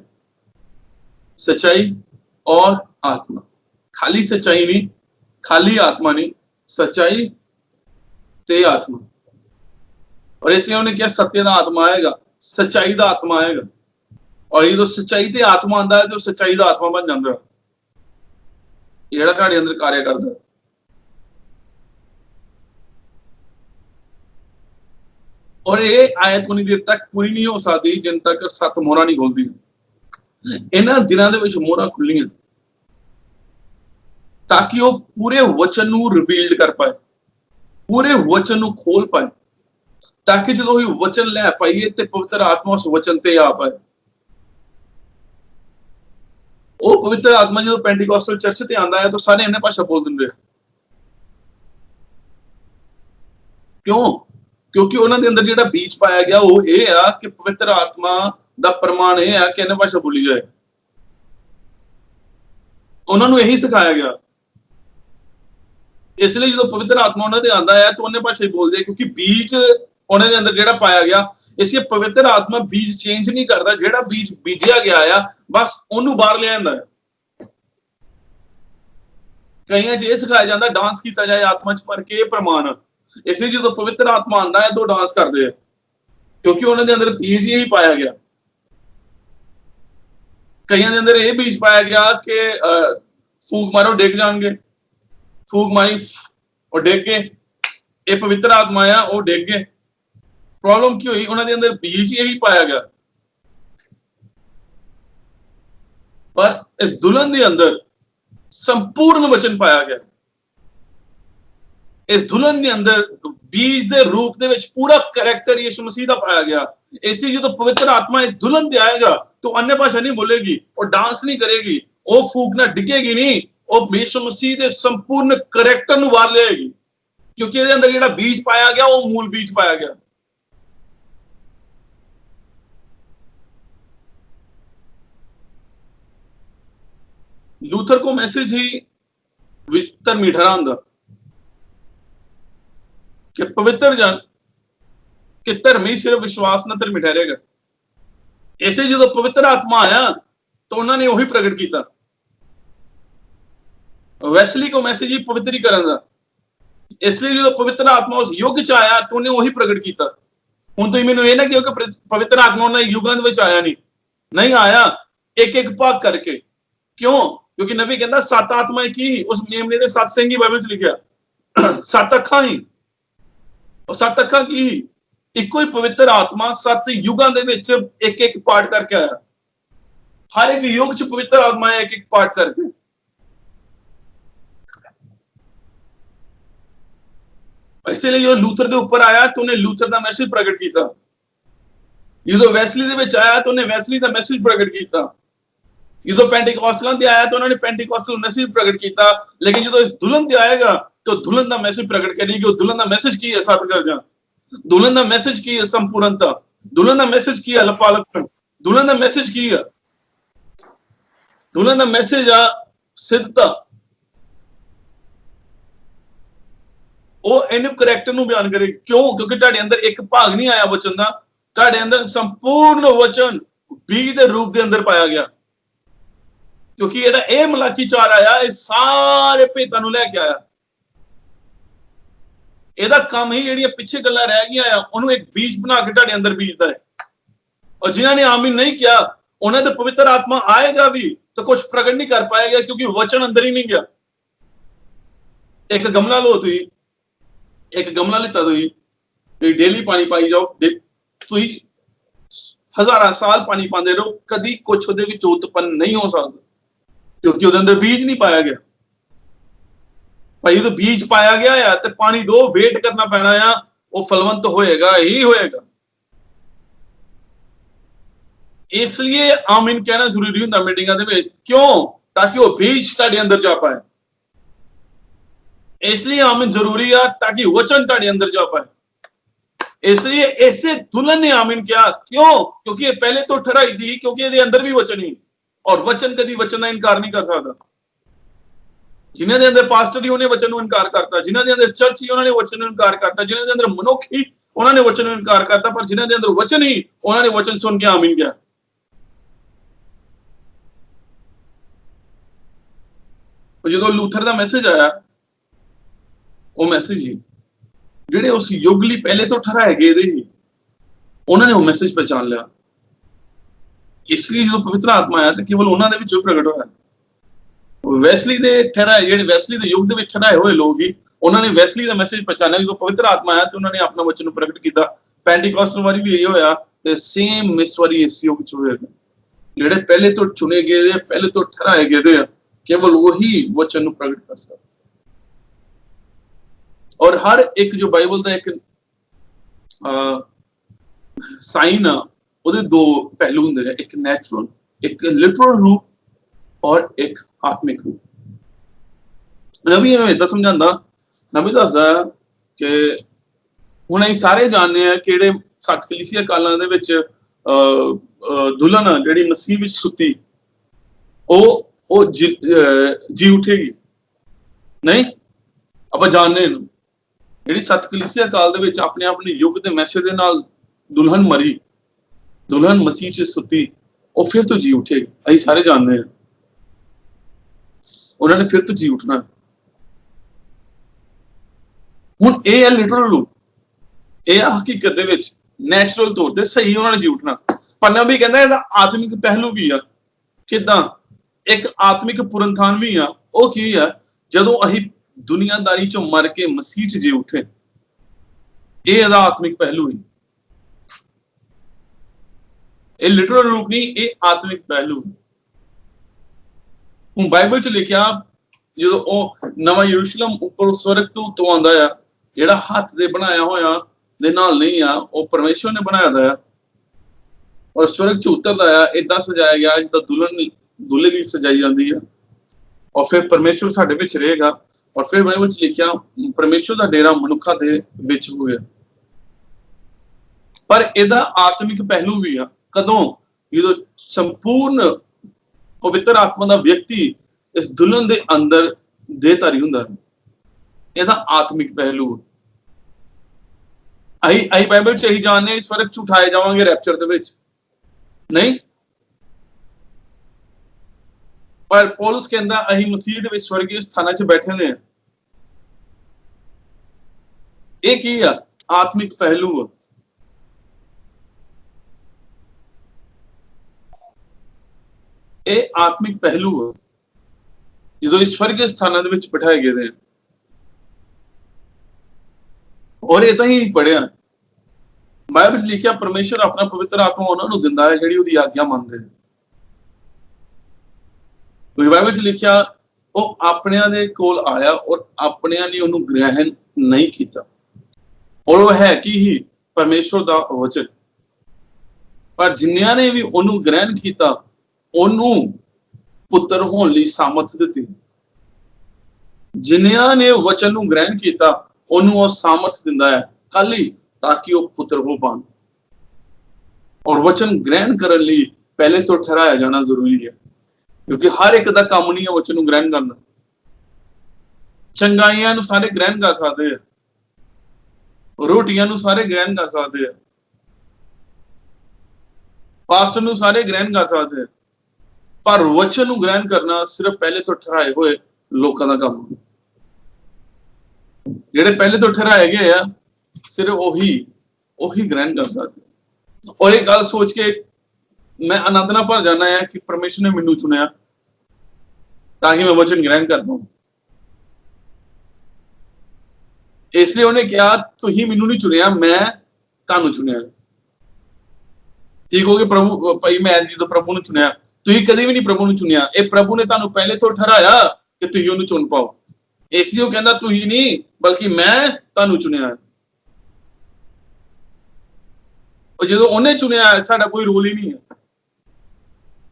सच्चाई और आत्मा, खाली सच्चाई नहीं, खाली आत्मा नहीं, सच्चाई ते आत्मा। और इसलिए उन्हें क्या सत्य का आत्मा आएगा, सच्चाई का आत्मा आएगा। और ये तो सच्चाई ते आत्मा आंदा है तो सच्चाई का आत्मा बन जाता है, जेड़ा तुहाडे अंदर कार्य करता है। और ये आयत उन्नी देर तक पूरी नहीं हो सकती जिन तक 7 मोहरा नहीं खोलदी। इन्हां दिनां दे विच मोहरा खुल्लियां ताकि वो पूरे वचन नूं रिवील्ड कर पाए, पूरे वचन नूं खोल पाए, ताकि जो वचन लै पाइए ते पवित्र आत्मा उस वचन ते आ पाए। वो पवित्र आत्मा जो पेंटिकॉस्टल चर्च ते आंदा है तो सारे इन्हें भाषा बोल दिंदे, क्यों? क्योंकि उन्हां दे अंदर जिहड़ा बीज पाया गया वो ये आ कि पवित्र आत्मा दा प्रमाण ये आ कि अन्य भाषा बोली जाए। उन्हां नूं यही सिखाया गया। इसलिए जो पवित्र आत्मा उन्हां ते आंदा है तो अन्य भाषा ही बोलदे, क्योंकि बीज उन्हां दे अंदर जिहड़ा पाया गया। इसलिए पवित्र आत्मा बीज चेंज नहीं करता, जिहड़ा बीज बीजिया गया आ बस उन्होंने बाहर ले आंदा है। कईयां च ये सिखाया जाता डांस किया जाए आत्मा च भर के प्रमाण, इसलिए जो पवित्र आत्मा आंदा है तो डांस करते हैं, क्योंकि उन्होंने अंदर बीज ही पाया गया। कईयां दे अंदर ये बीज पाया गया कि फूक मारो डिग जाएंगे, फूक मारी और डिग गए, ये पवित्र आत्मा आ वो डिग गए। प्रॉब्लम की हुई? उन्होंने अंदर बीज यही पाया गया। पर इस दुल्हन के अंदर संपूर्ण वचन पाया गया। इस दुल्हन के अंदर बीज के रूप दे विच पूरा करैक्टर यीशु मसीह का पाया गया। इसलिए जो पवित्र आत्मा इस दुल्हन ते आएगा तो अन्य भाषा नहीं बोलेगी और डांस नहीं करेगी, वो फूकना डिगेगी नहीं, वो यीशु मसीह के संपूर्ण करैक्टर नूं बाहर ले आएगी, क्योंकि इसके अंदर जिहड़ा बीज पाया गया वो मूल बीज पाया गया। लूथर को मैसेज ही धर्मी ठहरांदा कि पवित्र जन कि धर्मी सिर्फ विश्वास न धर्मी ठहरेगा। ऐसे जो पवित्र आत्मा आया तो उन्होंने वही प्रकट किया। वैसली को मैसेज ही पवित्रीकरण का, इसलिए जो पवित्र आत्मा उस युग च आया तो उन्हें वही प्रकट किया। हुण तुसीं मैनूं इह ना कहो कि पवित्र आत्मा उन्हें युगां दे विच आया नहीं आया, एक एक भाग करके। क्यों? क्योंकि नबी कहता 7 आत्माएं की उस मेमने दे 7 सिंह ही बाइबल च लिखिया, 7 अखां ही, और 7 अखां की इको ही पवित्र आत्मा 7 युगां दे विच एक एक पार्ट करके आया। हर एक युग च पवित्र आत्मा एक एक पार्ट करके। इसलिए जो लूथर के ऊपर आया तो उन्हें लूथर का मैसेज प्रकट किया। जो वैसली दे विच आया तो उन्हें वैसली का मैसेज प्रकट किया। जो पेंटिकॉस्टलां ते आया तो उन्होंने पेंटिकॉस्टल मैसेज प्रकट किया। लेकिन जो इस दुल्हन ते आएगा तो दुल्हन का मैसेज प्रकट करेगी। और दुल्हन का मैसेज की है? सतगर्जा। दुल्हन का मैसेज की है? संपूर्णता। दुल्हन का मैसेज की है? लपालकपन। दुल्हन का मैसेज की है? दुल्हन का मैसेज आ सिद्धता। वो इन करैक्टर नूं बयान करे। क्यों? क्योंकि तुहाडे अंदर एक भाग नहीं आया वचन का, तुहाडे अंदर संपूर्ण वचन बीज के रूप के अंदर पाया गया। क्योंकि जेड़ा ये मलाकी 4 आया ये सारे भेदां नूं लैके आया। ਇਹਦਾ ਕੰਮ ही ਜਿਹੜੀਆਂ ਪਿੱਛੇ ਗੱਲਾਂ ਰਹਿ ਗਈਆਂ ਆ ਉਹਨੂੰ ਇੱਕ ਬੀਜ ਬਣਾ ਕੇ ਤੁਹਾਡੇ ਅੰਦਰ ਬੀਜਦਾ ਹੈ। और जिन्होंने आमीन नहीं किया उन्हें तो पवित्र आत्मा आएगा भी तो कुछ प्रकट नहीं कर पाएगा, क्योंकि वचन अंदर ही नहीं गया। एक गमला लो, तुम एक गमला लेता, तुम डेली पानी पाई जाओ, तुम हजारा साल पानी पाते रहो, कभी कुछ उहदे विच उत्पन्न नहीं हो सकता, क्योंकि उहदे अंदर बीज नहीं पाया गया। भाई तो बीज पाया गया है तो पानी दो, वेट करना पैना है, वो फलवंत होएगा ही होएगा। इसलिए आमीन कहना जरूरी होता मीटिंगां दे विच। क्यों? ताकि वो बीज तुहाडे अंदर जा पाए। इसलिए आमीन जरूरी है ताकि वचन तुहाडे अंदर जा पाए। इसलिए ऐसे दुल्हन ने आमीन किया। क्यों? क्योंकि ये पहले तो ठहराई थी, क्योंकि ये अंदर भी वचन ही, और वचन कभी वचन का इनकार नहीं कर सकता। जिन्हों के अंदर पास्टर ही उन्हें वचन इनकार करता, जिन्हों के अंदर चर्च ही उन्होंने वचन इनकार करता, जिन्हों के अंदर मनुख ही उन्होंने वचन इनकार करता, पर जिन्हों के अंदर वचन ही उन्होंने वचन सुन के आमीन किया। जो लूथर का मैसेज आया वो मैसेज ही जेडे उस युग लिए पहले तो ठहराए गए थे ही उन्होंने वो मैसेज पहचान लिया। इसलिए जो पवित्र आत्मा आया तो केवल उन्होंने भी प्रकट होया। वैसली दे ठहराए जेडे वैसली दे युग दे विच ठहराए हुए लोग ही उन्होंने वैसली का मैसेज पहचाना। जो पवित्र आत्मा आया तो उन्होंने अपना वचन प्रकट किया। पेंटिकॉस्टल वारी भी यही होया ते सेम इस वारी इस युग च होएगा। जेडे पहले तो चुने गए थे, पहले तो ठहराए गए थे, केवल वही वचन प्रकट कर सकता। और हर एक जो बाइबल का एक साइन है दो पहलू होंगे, एक नैचुरल, एक लिटरल रूप और एक आत्मिक रूप। नबी इदा समझाता, नबी दसदा कि ਹੁਣ ਅਸੀਂ ਸਾਰੇ ਜਾਣਦੇ ਆ ਕਿਹੜੇ ਸੱਤ ਕਲੀਸਿया ਕਾਲਾਂ ਦੇ ਵਿੱਚ ਦੁਲਹਨ ਜਿਹੜੀ ਮਸੀਹ ਵਿੱਚ ਸੁੱਤੀ ਉਹ ਜੀ ਉਠੇਗੀ ਨਹੀਂ ਆਪਾਂ ਜਾਣਦੇ ਇਹਨੂੰ ਜਿਹੜੀ ਸੱਤ ਕਲੀਸਿया ਕਾਲ ਦੇ ਵਿੱਚ ਆਪਣੇ ਆਪਣੇ ਯੁੱਗ ਦੇ ਮੈਸੇਜ ਦੇ ਨਾਲ ਦੁਲਹਨ ਮਰੀ ਦੁਲਹਨ ਮਸੀਹ 'ਚ ਸੁੱਤੀ ਉਹ ਫਿਰ ਤੋਂ ਜੀ ਉਠੇਗੀ ਅਸੀਂ ਸਾਰੇ ਜਾਣਦੇ ਹਾਂ ਉਹਨਾਂ ਨੇ ਫਿਰ ਤੋਂ ਜੀ ਉਠਣਾ ਹੁਣ ਇਹ ਹੈ ਲਿਟਰਲ ਰੂਪ ਇਹ ਆ ਹਕੀਕਤ ਦੇ ਵਿੱਚ ਨੈਚੁਰਲ ਤੌਰ ਤੇ ਸਹੀ ਉਹਨਾਂ ਨੇ ਜੀ ਉਠਣਾ ਪੰਨਾ ਵੀ ਕਹਿੰਦਾ ਇਹਦਾ ਆਤਮਿਕ ਪਹਿਲੂ ਵੀ ਆ ਕਿਦਾਂ ਇੱਕ ਆਤਮਿਕ ਪੁਰਨਥਾਨ ਵੀ ਆ ਉਹ ਕੀ ਆ ਜਦੋਂ ਅਸੀਂ ਦੁਨੀਆਦਾਰੀ ਚੋਂ ਮਰ ਕੇ ਮਸੀਹ 'ਚ ਜੀ ਉਠੇ ਇਹ ਇਹਦਾ ਆਤਮਿਕ ਪਹਿਲੂ ਹੈ ਇਹ ਲਿਟਰਲ ਰੂਪ ਨਹੀਂ ਇਹ ਆਤਮਿਕ ਪਹਿਲੂ ਹੁਣ ਬਾਈਬਲ 'ਚ ਲਿਖਿਆ ਜਦੋਂ ਉਹ ਨਵਾਂ ਯਰੂਸ਼ਲਮ ਉੱਪਰ ਸਵਰਗ ਤੋਂ ਆਉਂਦਾ ਆ ਜਿਹੜਾ ਹੱਥ ਦੇ ਬਣਾਇਆ ਹੋਇਆ ਦੇ ਨਾਲ ਨਹੀਂ ਆ ਉਹ ਪਰਮੇਸ਼ਵਰ ਨੇ ਬਣਾਇਆ ਦਾ ਔਰ ਸਵਰਗ 'ਚ ਉਤਰਦਾ ਆ ਏਦਾਂ ਸਜਾਇਆ ਗਿਆ ਜਿੱਦਾਂ ਦੁਲਹਨ ਦੁੱਲੇ ਦੀ ਸਜਾਈ ਜਾਂਦੀ ਆ ਔਰ ਫਿਰ ਪਰਮੇਸ਼ਵਰ ਸਾਡੇ ਵਿੱਚ ਰਹੇਗਾ ਔਰ ਫਿਰ ਬਾਈਬਲ 'ਚ ਲਿਖਿਆ ਪਰਮੇਸ਼ਵਰ ਦਾ ਡੇਰਾ ਮਨੁੱਖਾਂ ਦੇ ਵਿੱਚ ਹੋਇਆ ਪਰ ਇਹਦਾ ਆਤਮਿਕ ਪਹਿਲੂ ਵੀ ਆ ਕਦੋਂ ਜਦੋਂ ਸੰਪੂਰਨ ਪਵਿੱਤਰ ਆਤਮਾ ਦਾ ਵਿਅਕਤੀ ਇਸ ਦੁਲਹਨ ਦੇ ਅੰਦਰ ਦੇਹਧਾਰੀ ਹੁੰਦਾ ਹੈ ਇਹਦਾ ਆਤਮਿਕ ਪਹਿਲੂ ਅਸੀਂ ਬਾਈਬਲ 'ਚ ਇਹੀ ਜਾਣਦੇ ਸਵਰਗ 'ਚ ਉਠਾਏ ਜਾਵਾਂਗੇ ਰੈਪਚਰ ਦੇ ਵਿੱਚ ਨਹੀਂ ਪਰ ਪੌਲਸ ਕਹਿੰਦਾ ਅਸੀਂ ਮਸੀਹ ਦੇ ਵਿੱਚ ਸਵਰਗੀ ਸਥਾਨਾਂ 'ਚ ਬੈਠੇ ਹੋਏ ਹਾਂ ਇਹ ਕੀ ਆ ਆਤਮਿਕ ਪਹਿਲੂ ਆ ਇਹ ਆਤਮਿਕ ਪਹਿਲੂ ਆ ਜਦੋਂ ਇਸ ਸਵਰਗੀ ਸਥਾਨਾਂ ਦੇ ਵਿੱਚ ਬਿਠਾਏ ਗਏ ਨੇ ਔਰ ਇਹ ਤਾਂ ਹੀ ਪੜਿਆ ਬਾਈਬਲ 'ਚ ਲਿਖਿਆ ਪਰਮੇਸ਼ਰ ਆਪਣਾ ਪਵਿੱਤਰ ਆਤਮਾ ਉਹਨਾਂ ਨੂੰ ਦਿੰਦਾ ਹੈ ਜਿਹੜੀ ਉਹਦੀ ਆਗਿਆ ਮੰਨਦੇ ਨੇ ਬਾਈਬਲ 'ਚ ਲਿਖਿਆ ਉਹ ਆਪਣਿਆਂ ਦੇ ਕੋਲ ਆਇਆ ਔਰ ਆਪਣਿਆਂ ਨੇ ਉਹਨੂੰ ਗ੍ਰਹਿਣ ਨਹੀਂ ਕੀਤਾ ਔਰ ਉਹ ਹੈ ਕੀ ਹੀ ਪਰਮੇਸ਼ਰ ਦਾ ਵਚਨ ਪਰ ਜਿਨ੍ਹਾਂ ਨੇ ਵੀ ਉਹਨੂੰ ਗ੍ਰਹਿਣ ਕੀਤਾ ਉਹਨੂੰ ਪੁੱਤਰ ਹੋਣ ਲਈ ਸਾਮਰਥ ਦਿੱਤੀ ਜਿਨ੍ਹਾਂ ਨੇ ਵਚਨ ਨੂੰ ਗ੍ਰਹਿਣ ਕੀਤਾ ਉਹਨੂੰ ਉਹ ਸਾਮਰਥ ਦਿੰਦਾ ਹੈ ਖਾਲੀ ਤਾਂ ਕਿ ਉਹ ਪੁੱਤਰ ਹੋ ਪਾਣ ਔਰ ਵਚਨ ਗ੍ਰਹਿਣ ਕਰਨ ਲਈ ਪਹਿਲੇ ਤੋਂ ਠਹਿਰਾਇਆ ਜਾਣਾ ਜ਼ਰੂਰੀ ਹੈ ਕਿਉਂਕਿ ਹਰ ਇੱਕ ਦਾ ਕੰਮ ਨਹੀਂ ਹੈ ਵਚਨ ਨੂੰ ਗ੍ਰਹਿਣ ਕਰਨਾ ਚੰਗਾਈਆਂ ਨੂੰ ਸਾਰੇ ਗ੍ਰਹਿਣ ਕਰ ਸਕਦੇ ਆ ਰੋਟੀਆਂ ਨੂੰ ਸਾਰੇ ਗ੍ਰਹਿਣ ਕਰ ਸਕਦੇ ਆ ਪਾਸਟਰ ਨੂੰ ਸਾਰੇ ਗ੍ਰਹਿਣ ਕਰ ਸਕਦੇ ਆ ਪਰ ਵਚਨ ਨੂੰ ਗ੍ਰਹਿਣ ਕਰਨਾ ਸਿਰਫ ਪਹਿਲੇ ਤੋਂ ਠਹਿਰਾਏ ਹੋਏ ਲੋਕਾਂ ਦਾ ਕੰਮ ਜਿਹੜੇ ਪਹਿਲੇ ਤੋਂ ਠਹਿਰਾਏ ਗਏ ਆ ਸਿਰਫ ਉਹੀ ਗ੍ਰਹਿਣ ਕਰ ਸਕਦੇ ਔਰ ਇਹ ਗੱਲ ਸੋਚ ਕੇ ਮੈਂ ਆਨੰਦ ਨਾਲ ਭਰ ਜਾਣਾ ਹੈ ਕਿ ਪਰਮੇਸ਼ਰ ਨੇ ਮੈਨੂੰ ਚੁਣਿਆ ਤਾਂ ਕਿ ਮੈਂ ਵਚਨ ਗ੍ਰਹਿਣ ਕਰ ਪਾਵਾਂ ਇਸ ਲਈ ਉਹਨੇ ਕਿਹਾ ਤੁਸੀਂ ਮੈਨੂੰ ਨਹੀਂ ਚੁਣਿਆ ਮੈਂ ਤੁਹਾਨੂੰ ਚੁਣਿਆ ਠੀਕ ਹੋ ਗਏ ਪ੍ਰਭੂ ਭਾਈ ਮੈਂ ਜਦੋਂ ਪ੍ਰਭੂ ਨੂੰ ਚੁਣਿਆ ਤੁਸੀਂ ਕਦੇ ਵੀ ਨਹੀਂ ਪ੍ਰਭੂ ਨੂੰ ਚੁਣਿਆ ਇਹ ਪ੍ਰਭੂ ਨੇ ਤੁਹਾਨੂੰ ਪਹਿਲੇ ਤੋਂ ਠਹਿਰਾਇਆ ਕਿ ਤੁਸੀਂ ਉਹਨੂੰ ਚੁਣ ਪਾਓ ਇਸ ਲਈ ਉਹ ਕਹਿੰਦਾ ਤੁਸੀਂ ਨਹੀਂ ਬਲਕਿ ਮੈਂ ਤੁਹਾਨੂੰ ਚੁਣਿਆ ਉਹ ਜਦੋਂ ਉਹਨੇ ਚੁਣਿਆ ਸਾਡਾ ਕੋਈ ਰੋਲ ਹੀ ਨਹੀਂ ਹੈ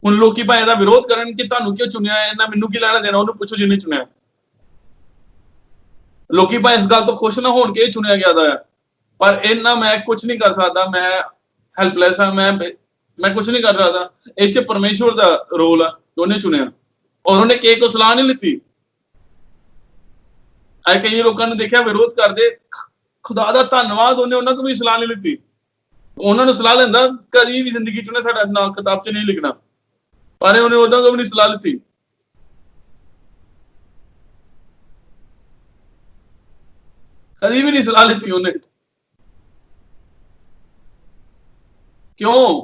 ਹੁਣ ਲੋਕੀ ਭਾਵੇਂ ਇਹਦਾ ਵਿਰੋਧ ਕਰਨ ਕਿ ਤੁਹਾਨੂੰ ਕਿਉਂ ਚੁਣਿਆ ਇਹਨਾਂ ਮੈਨੂੰ ਕੀ ਲੈਣਾ ਦੇਣਾ ਉਹਨੂੰ ਪੁੱਛੋ ਜਿਹਨੇ ਚੁਣਿਆ ਲੋਕੀ ਭਾਵੇਂ ਇਸ ਗੱਲ ਤੋਂ ਖੁਸ਼ ਨਾ ਹੋਣ ਕਿ ਇਹ ਚੁਣਿਆ ਗਿਆ ਦਾ ਪਰ ਇਹਨਾਂ ਮੈਂ ਕੁਝ ਨਹੀਂ ਕਰ ਸਕਦਾ ਮੈਂ ਹੈਲਪਲੈਸ ਹਾਂ ਮੈਂ ਕੁਝ ਨਹੀਂ ਕਰ ਸਕਦਾ ਇਹ 'ਚ ਪਰਮੇਸ਼ਵਰ ਦਾ ਰੋਲ ਆ ਉਹਨੇ ਚੁਣਿਆ ਔਰ ਉਹਨੇ ਕਿਸੇ ਕੋਲ ਸਲਾਹ ਨਹੀਂ ਲਿੱਤੀ ਆ ਕਈ ਲੋਕਾਂ ਨੇ ਦੇਖਿਆ ਵਿਰੋਧ ਕਰਦੇ ਖੁਦਾ ਦਾ ਧੰਨਵਾਦ ਉਹਨੇ ਉਹਨਾਂ ਕੋਲ ਵੀ ਸਲਾਹ ਨਹੀਂ ਲਿੱਤੀ ਉਹਨਾਂ ਨੂੰ ਸਲਾਹ ਲੈਂਦਾ ਕਦੀ ਵੀ ਜ਼ਿੰਦਗੀ 'ਚ ਉਹਨੇ ਸਾਡਾ ਨਾਂ ਕਿਤਾਬ 'ਚ ਨਹੀਂ ਲਿਖਣਾ ਪਰ ਉਹਨੇ ਉਹਨਾਂ ਕੋਲ ਵੀ ਨਹੀਂ ਸਲਾਹ ਲਿੱਤੀ ਕਦੀ ਵੀ ਨਹੀਂ ਸਲਾਹ ਲਿੱਤੀ ਉਹਨੇ ਕਿਉਂ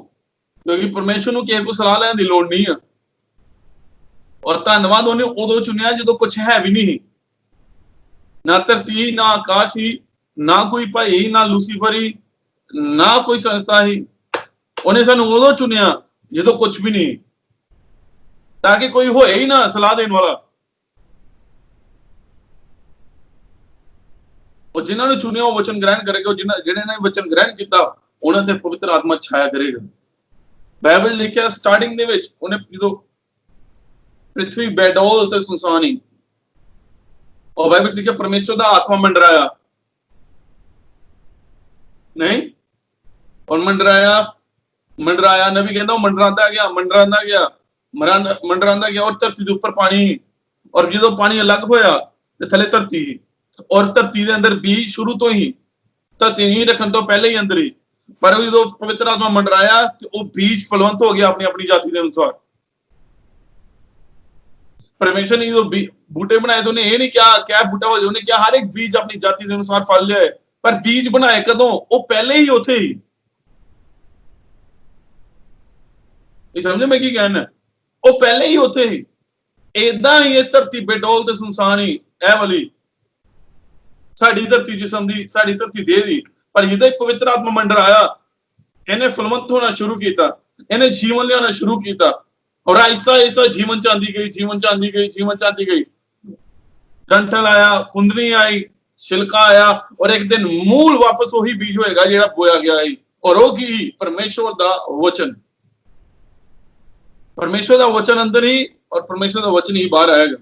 ਕਿਉਂਕਿ ਪਰਮੇਸ਼ਰ ਨੂੰ ਕਿਸੇ ਕੋਲ ਸਲਾਹ ਲੈਣ ਦੀ ਲੋੜ ਨਹੀਂ ਆ ਔਰ ਧੰਨਵਾਦ ਉਹਨੇ ਉਦੋਂ ਚੁਣਿਆ ਜਦੋਂ ਕੁਝ ਹੈ ਵੀ ਨਹੀਂ ਨਾ ਧਰਤੀ ਨਾ ਆਕਾਸ਼ ਹੀ ਨਾ ਕੋਈ ਭਾਈ ਨਾ ਲੂਸੀਫਰ ਨਾ ਕੋਈ ਸੰਸਥਾ ਹੀ ਉਹਨੇ ਸਾਨੂੰ ਉਦੋਂ ਚੁਣਿਆ ਜਦੋਂ ਕੁਝ ਵੀ ਨਹੀਂ ਤਾਂ ਕਿ ਕੋਈ ਹੋਏ ਹੀ ਨਾ ਸਲਾਹ ਦੇਣ ਵਾਲਾ ਉਹ ਜਿਨ੍ਹਾਂ ਨੂੰ ਚੁਣਿਆ ਉਹ ਵਚਨ ਗ੍ਰਹਿਣ ਕਰੇਗਾ ਜਿਹੜੇ ਨੇ ਵਚਨ ਗ੍ਰਹਿਣ ਕੀਤਾ ਉਹਨਾਂ ਤੇ ਪਵਿੱਤਰ ਆਤਮਾ ਛਾਇਆ ਕਰੇਗਾ ਬਾਈਬਲ ਲਿਖਿਆ ਸਟਾਰਟਿੰਗ ਦੇ ਵਿੱਚ ਉਹਨੇ ਜਦੋਂ ਪ੍ਰਿਥਵੀ ਬੇਡੌਲ ਤੇ ਸੁਨਸਾਨੀ और बाइबल लिखा परमेश्वर का आत्मा मंडराया नहीं, और मंडराया नबी कहता मंडरांदा गया और धरती के उपर पानी, और जो पानी अलग होया ते थले धरती, और धरती के अंदर बीज शुरू तो ही धरती नहीं रखने तो पहले ही अंदर ही, पर जो पवित्र आत्मा मंडराया तो वो बीज फलवंत हो गया अपनी अपनी जाति के अनुसार। परमेश्वर ने जो बूटे बनाए तो उन्हें ये नहीं क्या बूटा हो, उन्हें क्या हर एक बीज अपनी जाति के अनुसार फल लिया है, पर बीज बनाए कदों, वो पहले ही होते ही। समझे मैं की कहना, वो पहले ही होते ही। इदा ही ये धरती बेडोल ते सुनसान ही ए वाली साड़ी धरती जिसम दी, साड़ी धरती दे दी, पर जिदा पवित्र आत्मा मंडराया, इन्हें फलवंत होना शुरू किया, इन्हें जीवन लिया शुरू किया, और आहिस्ता आहिस्ता जीवन चांदी गई। डंठल आया, कुंदनी आई, छिलका आया, और एक दिन मूल वापस वही बीज होएगा जेड़ा बोया गया है, और वो की परमेश्वर दा वचन। परमेश्वर दा वचन अंदर ही, और परमेश्वर दा वचन ही बाहर आएगा।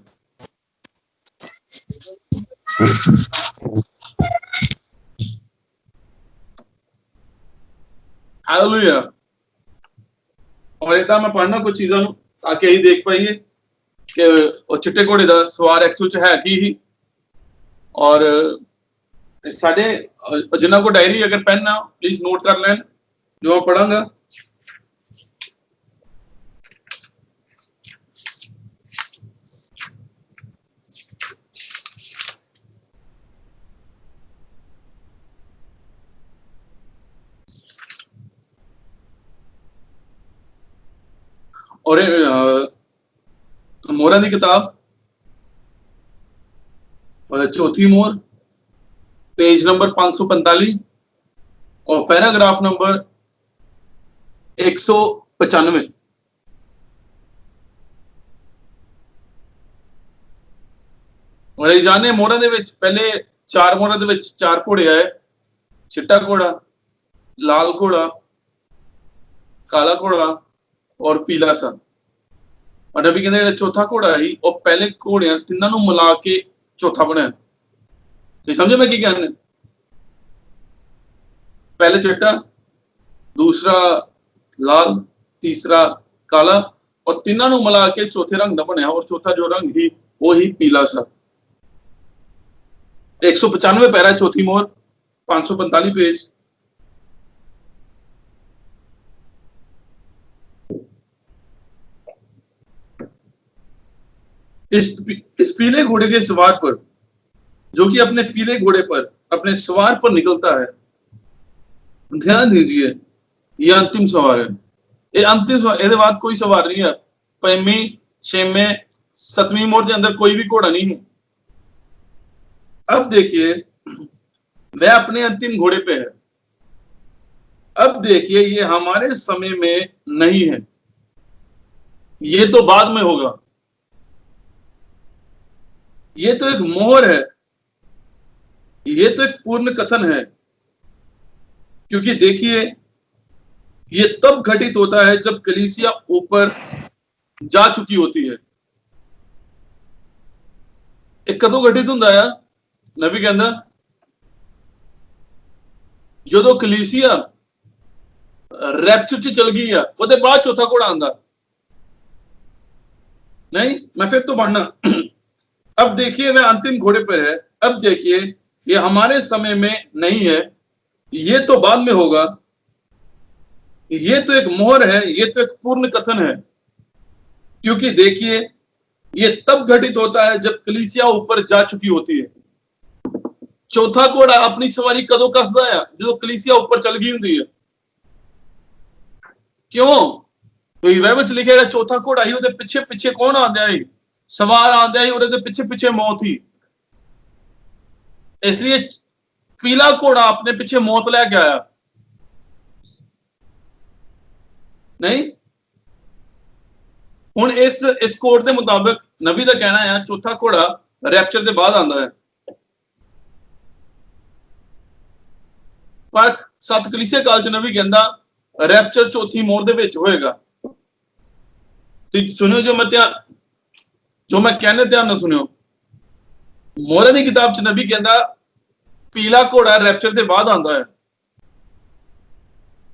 हालेलुया। और इतना मैं पढ़ना कुछ चीज़ों ताकि यही देख पाइए कि वो चिट्टे घोड़े का सवार एक्चुअल च है की ही। और साडे जिन्हों को डायरी अगर पेन ना प्लीज नोट कर लें जो मैं पढ़ांगा। और मोहरा की किताब चौथी मोहर पेज नंबर 545 और पैराग्राफ नंबर 195। और ये जाने मोहरा दे विच पहले 4 मोहरा दे विच 4 घोड़े आए, चिट्टा घोड़ा, लाल घोड़ा, काला घोड़ा और पीला सा। और नबी कहते चौथा घोड़ा ही वो पहले घोड़िया तिन्हों मिला के चौथा बनया। तो समझे मैं की कहने, पहले चिट्टा, दूसरा लाल, तीसरा काला, और तिन्हों मिला के चौथे रंग का बनया, और चौथा जो रंग ही वो ही पीला सा। 195 पैरा चौथी मोहर, 545 पेज। इस पीले घोड़े के सवार पर, जो कि अपने पीले घोड़े पर अपने सवार पर निकलता है, ध्यान दीजिए, यह अंतिम सवार है। ये अंतिम सवार, ये बाद कोई सवार नहीं है। 5वीं, 6वें, 7वीं मोहर के अंदर कोई भी घोड़ा नहीं है। अब देखिए वह अपने अंतिम घोड़े पे है। अब देखिए ये हमारे समय में नहीं है, ये तो बाद में होगा। ये तो एक मोहर है, ये तो एक पूर्ण कथन है। क्योंकि देखिए ये तब घटित होता है जब कलीसिया ऊपर जा चुकी होती है। एक कदों घटित होता है नबी कहंदा जो कलीसिया रैप्चर च चल गई है, वो बाद चौथा घोड़ा आंदा नहीं। मैं फिर तो पढ़ना। अब देखिए वह अंतिम घोड़े पर है। अब देखिए ये हमारे समय में नहीं है, ये तो बाद में होगा। ये तो एक मोहर है, ये तो एक पूर्ण कथन है। क्योंकि देखिए ये तब घटित होता है जब कलीसिया ऊपर जा चुकी होती है। चौथा घोड़ा अपनी सवारी कदों कसदा है जो कलीसिया ऊपर चल गई होती है। क्यों? तो वह विच लिखा चौथा घोड़ा ही उहदे पिछे पिछे कौन आंदा है, सवार आंदा है, उहदे पिछे पिछे मौत ही। इसलिए पीला घोड़ा अपने पीछे मौत लेके आया नहीं। हुण इस कोड के मुताबिक नबी का कहना है चौथा घोड़ा रैप्चर के बाद आंदा है। पर सत कलीसिया काल च नबी कहंदा रैप्चर चौथी मोहर दे विच होएगा। सुनियो जो मैं कहने ध्यान ना सुनियो। मोहरे की किताब च नबी कहंदा पीला घोड़ा रैप्चर के बाद आंदा है।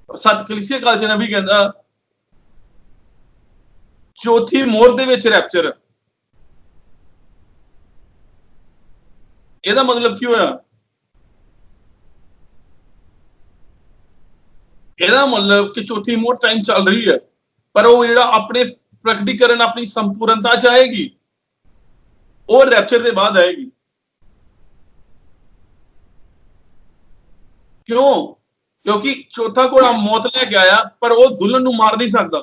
ਸੱਤ ਕਲੀਸਿਆ ਕਾਲ ਚ ਨਬੀ ਕਹਿੰਦਾ ਚੌਥੀ ਮੋਹਰ ਦੇ ਵਿੱਚ ਰੈਪਚਰ। ਇਹਦਾ ਮਤਲਬ ਕੀ ਹੋਇਆ? ਇਹਦਾ ਮਤਲਬ ਕਿ ਚੌਥੀ ਮੋਹਰ ਟਾਈਮ ਚੱਲ ਰਹੀ ਹੈ, ਪਰ ਉਹ ਜਿਹੜਾ ਆਪਣੇ ਪ੍ਰਗਟੀਕਰਨ ਆਪਣੀ ਸੰਪੂਰਨਤਾ ਚ ਆਏਗੀ, ਉਹ ਰੈਪਚਰ ਦੇ ਬਾਅਦ ਆਏਗੀ। क्यों? क्योंकि चौथा घोड़ा मौत लेके आया, पर वो दुल्हन नूं मार नहीं सकता।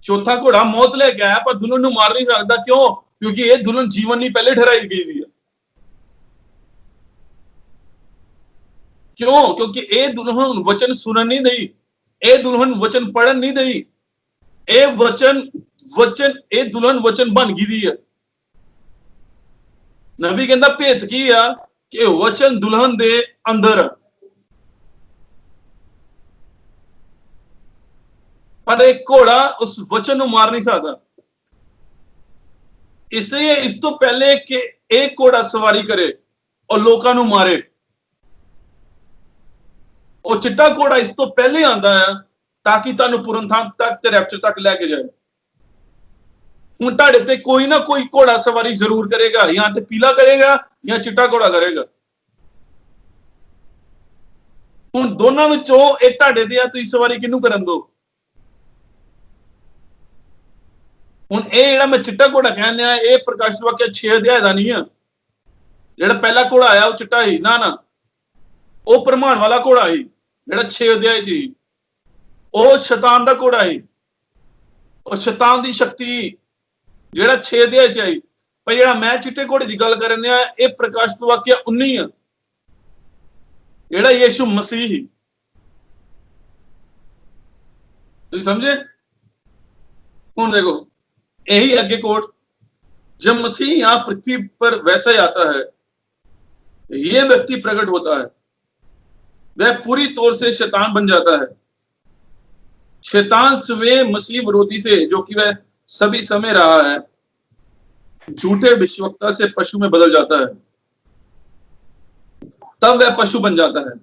चौथा घोड़ा मौत लेके आया पर दुल्हन नूं मार नहीं सकता। क्यों? क्योंकि ये दुल्हन जीवन नहीं पहले ठहराई गई थी। क्यों? क्योंकि ये दुल्हन वचन सुनन नहीं दई, ये दुल्हन वचन पढ़न नहीं दई, ये वचन ये दुल्हन वचन बन गई दी है। नबी कहता भेत की आ कि वचन दुल्हन दे अंदर, पर एक घोड़ा उस वचन नूं मार नहीं सकता। इसलिए इस तो पहले कि एक घोड़ा सवारी करे और लोकां नूं मारे, और चिट्टा घोड़ा इस तो पहले आंदा है ताकि तुहानूं पुरनथां तक ते रैप्चर तक लैके जाए। हुण तुहाडे ते कोई ना कोई घोड़ा सवारी जरूर करेगा, या तो पीला करेगा या चिट्टा घोड़ा करेगा। हुण दोनों विचों एक तुहाडे ते आ, तुसीं सवारी किहनूं करन दो? हुण ये जिहड़ा मैं चिट्टा घोड़ा कहण दिया, ये प्रकाशित वाक्य 6 अध्याय दा नहीं है। जिहड़ा पहला घोड़ा आया वो चिट्टा ही ना, वो प्रमाण वाला घोड़ा ही जिहड़ा 6 अध्याय च ही, वो शैतान दा घोड़ा ही, और शैतान दी शक्ति ਜਿਹੜਾ 6 ਅਧਿਆਇ ਚ ਆਈ। ਪਰ ਜਿਹੜਾ ਮੈਂ ਚਿੱਟੇ ਘੋੜੇ ਦੀ ਗੱਲ ਕਰਨ ਆ, ਇਹ ਪ੍ਰਕਾਸ਼ਿਤ ਵਾਕਿਆ 19 ਆ, ਜਿਹੜਾ ਯीशु मसीह ही। तुम समझे? हुण देखो यही आगे कोट, जब मसीह यहां पृथ्वी पर वैसा ही आता है, ये व्यक्ति प्रकट होता है, वह पूरी तौर से शैतान बन जाता है। शैतान स्वयं मसीह विरोधी से, जो कि वह सभी समय रहा है, झूठे विश्वक्ता से पशु में बदल जाता है। तब वह पशु बन जाता है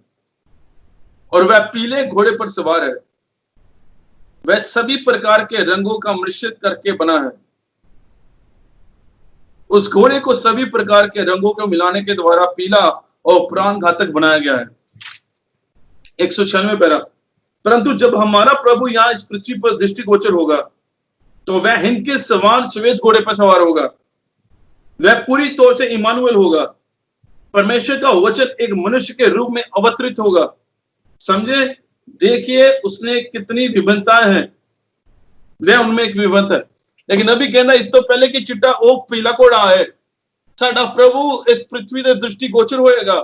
और वह पीले घोड़े पर सवार है। वह सभी प्रकार के रंगों का मिश्रित करके बना है। उस घोड़े को सभी प्रकार के रंगों को मिलाने के द्वारा पीला और प्राण घातक बनाया गया है। 196 पैरा। परंतु जब हमारा प्रभु यहां इस पृथ्वी पर दृष्टिगोचर होगा, तो वह हिंद के समान श्वेत घोड़े पर सवार होगा। वह पूरी तौर से इमानुएल होगा। परमेश्वर का वचन एक मनुष्य के रूप में अवतरित होगा। समझे? देखिए उसने कितनी विभिन्नताएं हैं, वह उनमें एक विभिन्नता है। लेकिन अभी कहना इस तो पहले कि चिट्टा ओ पीला घोड़ा है, साडा प्रभु इस पृथ्वी के दृष्टिगोचर होएगा,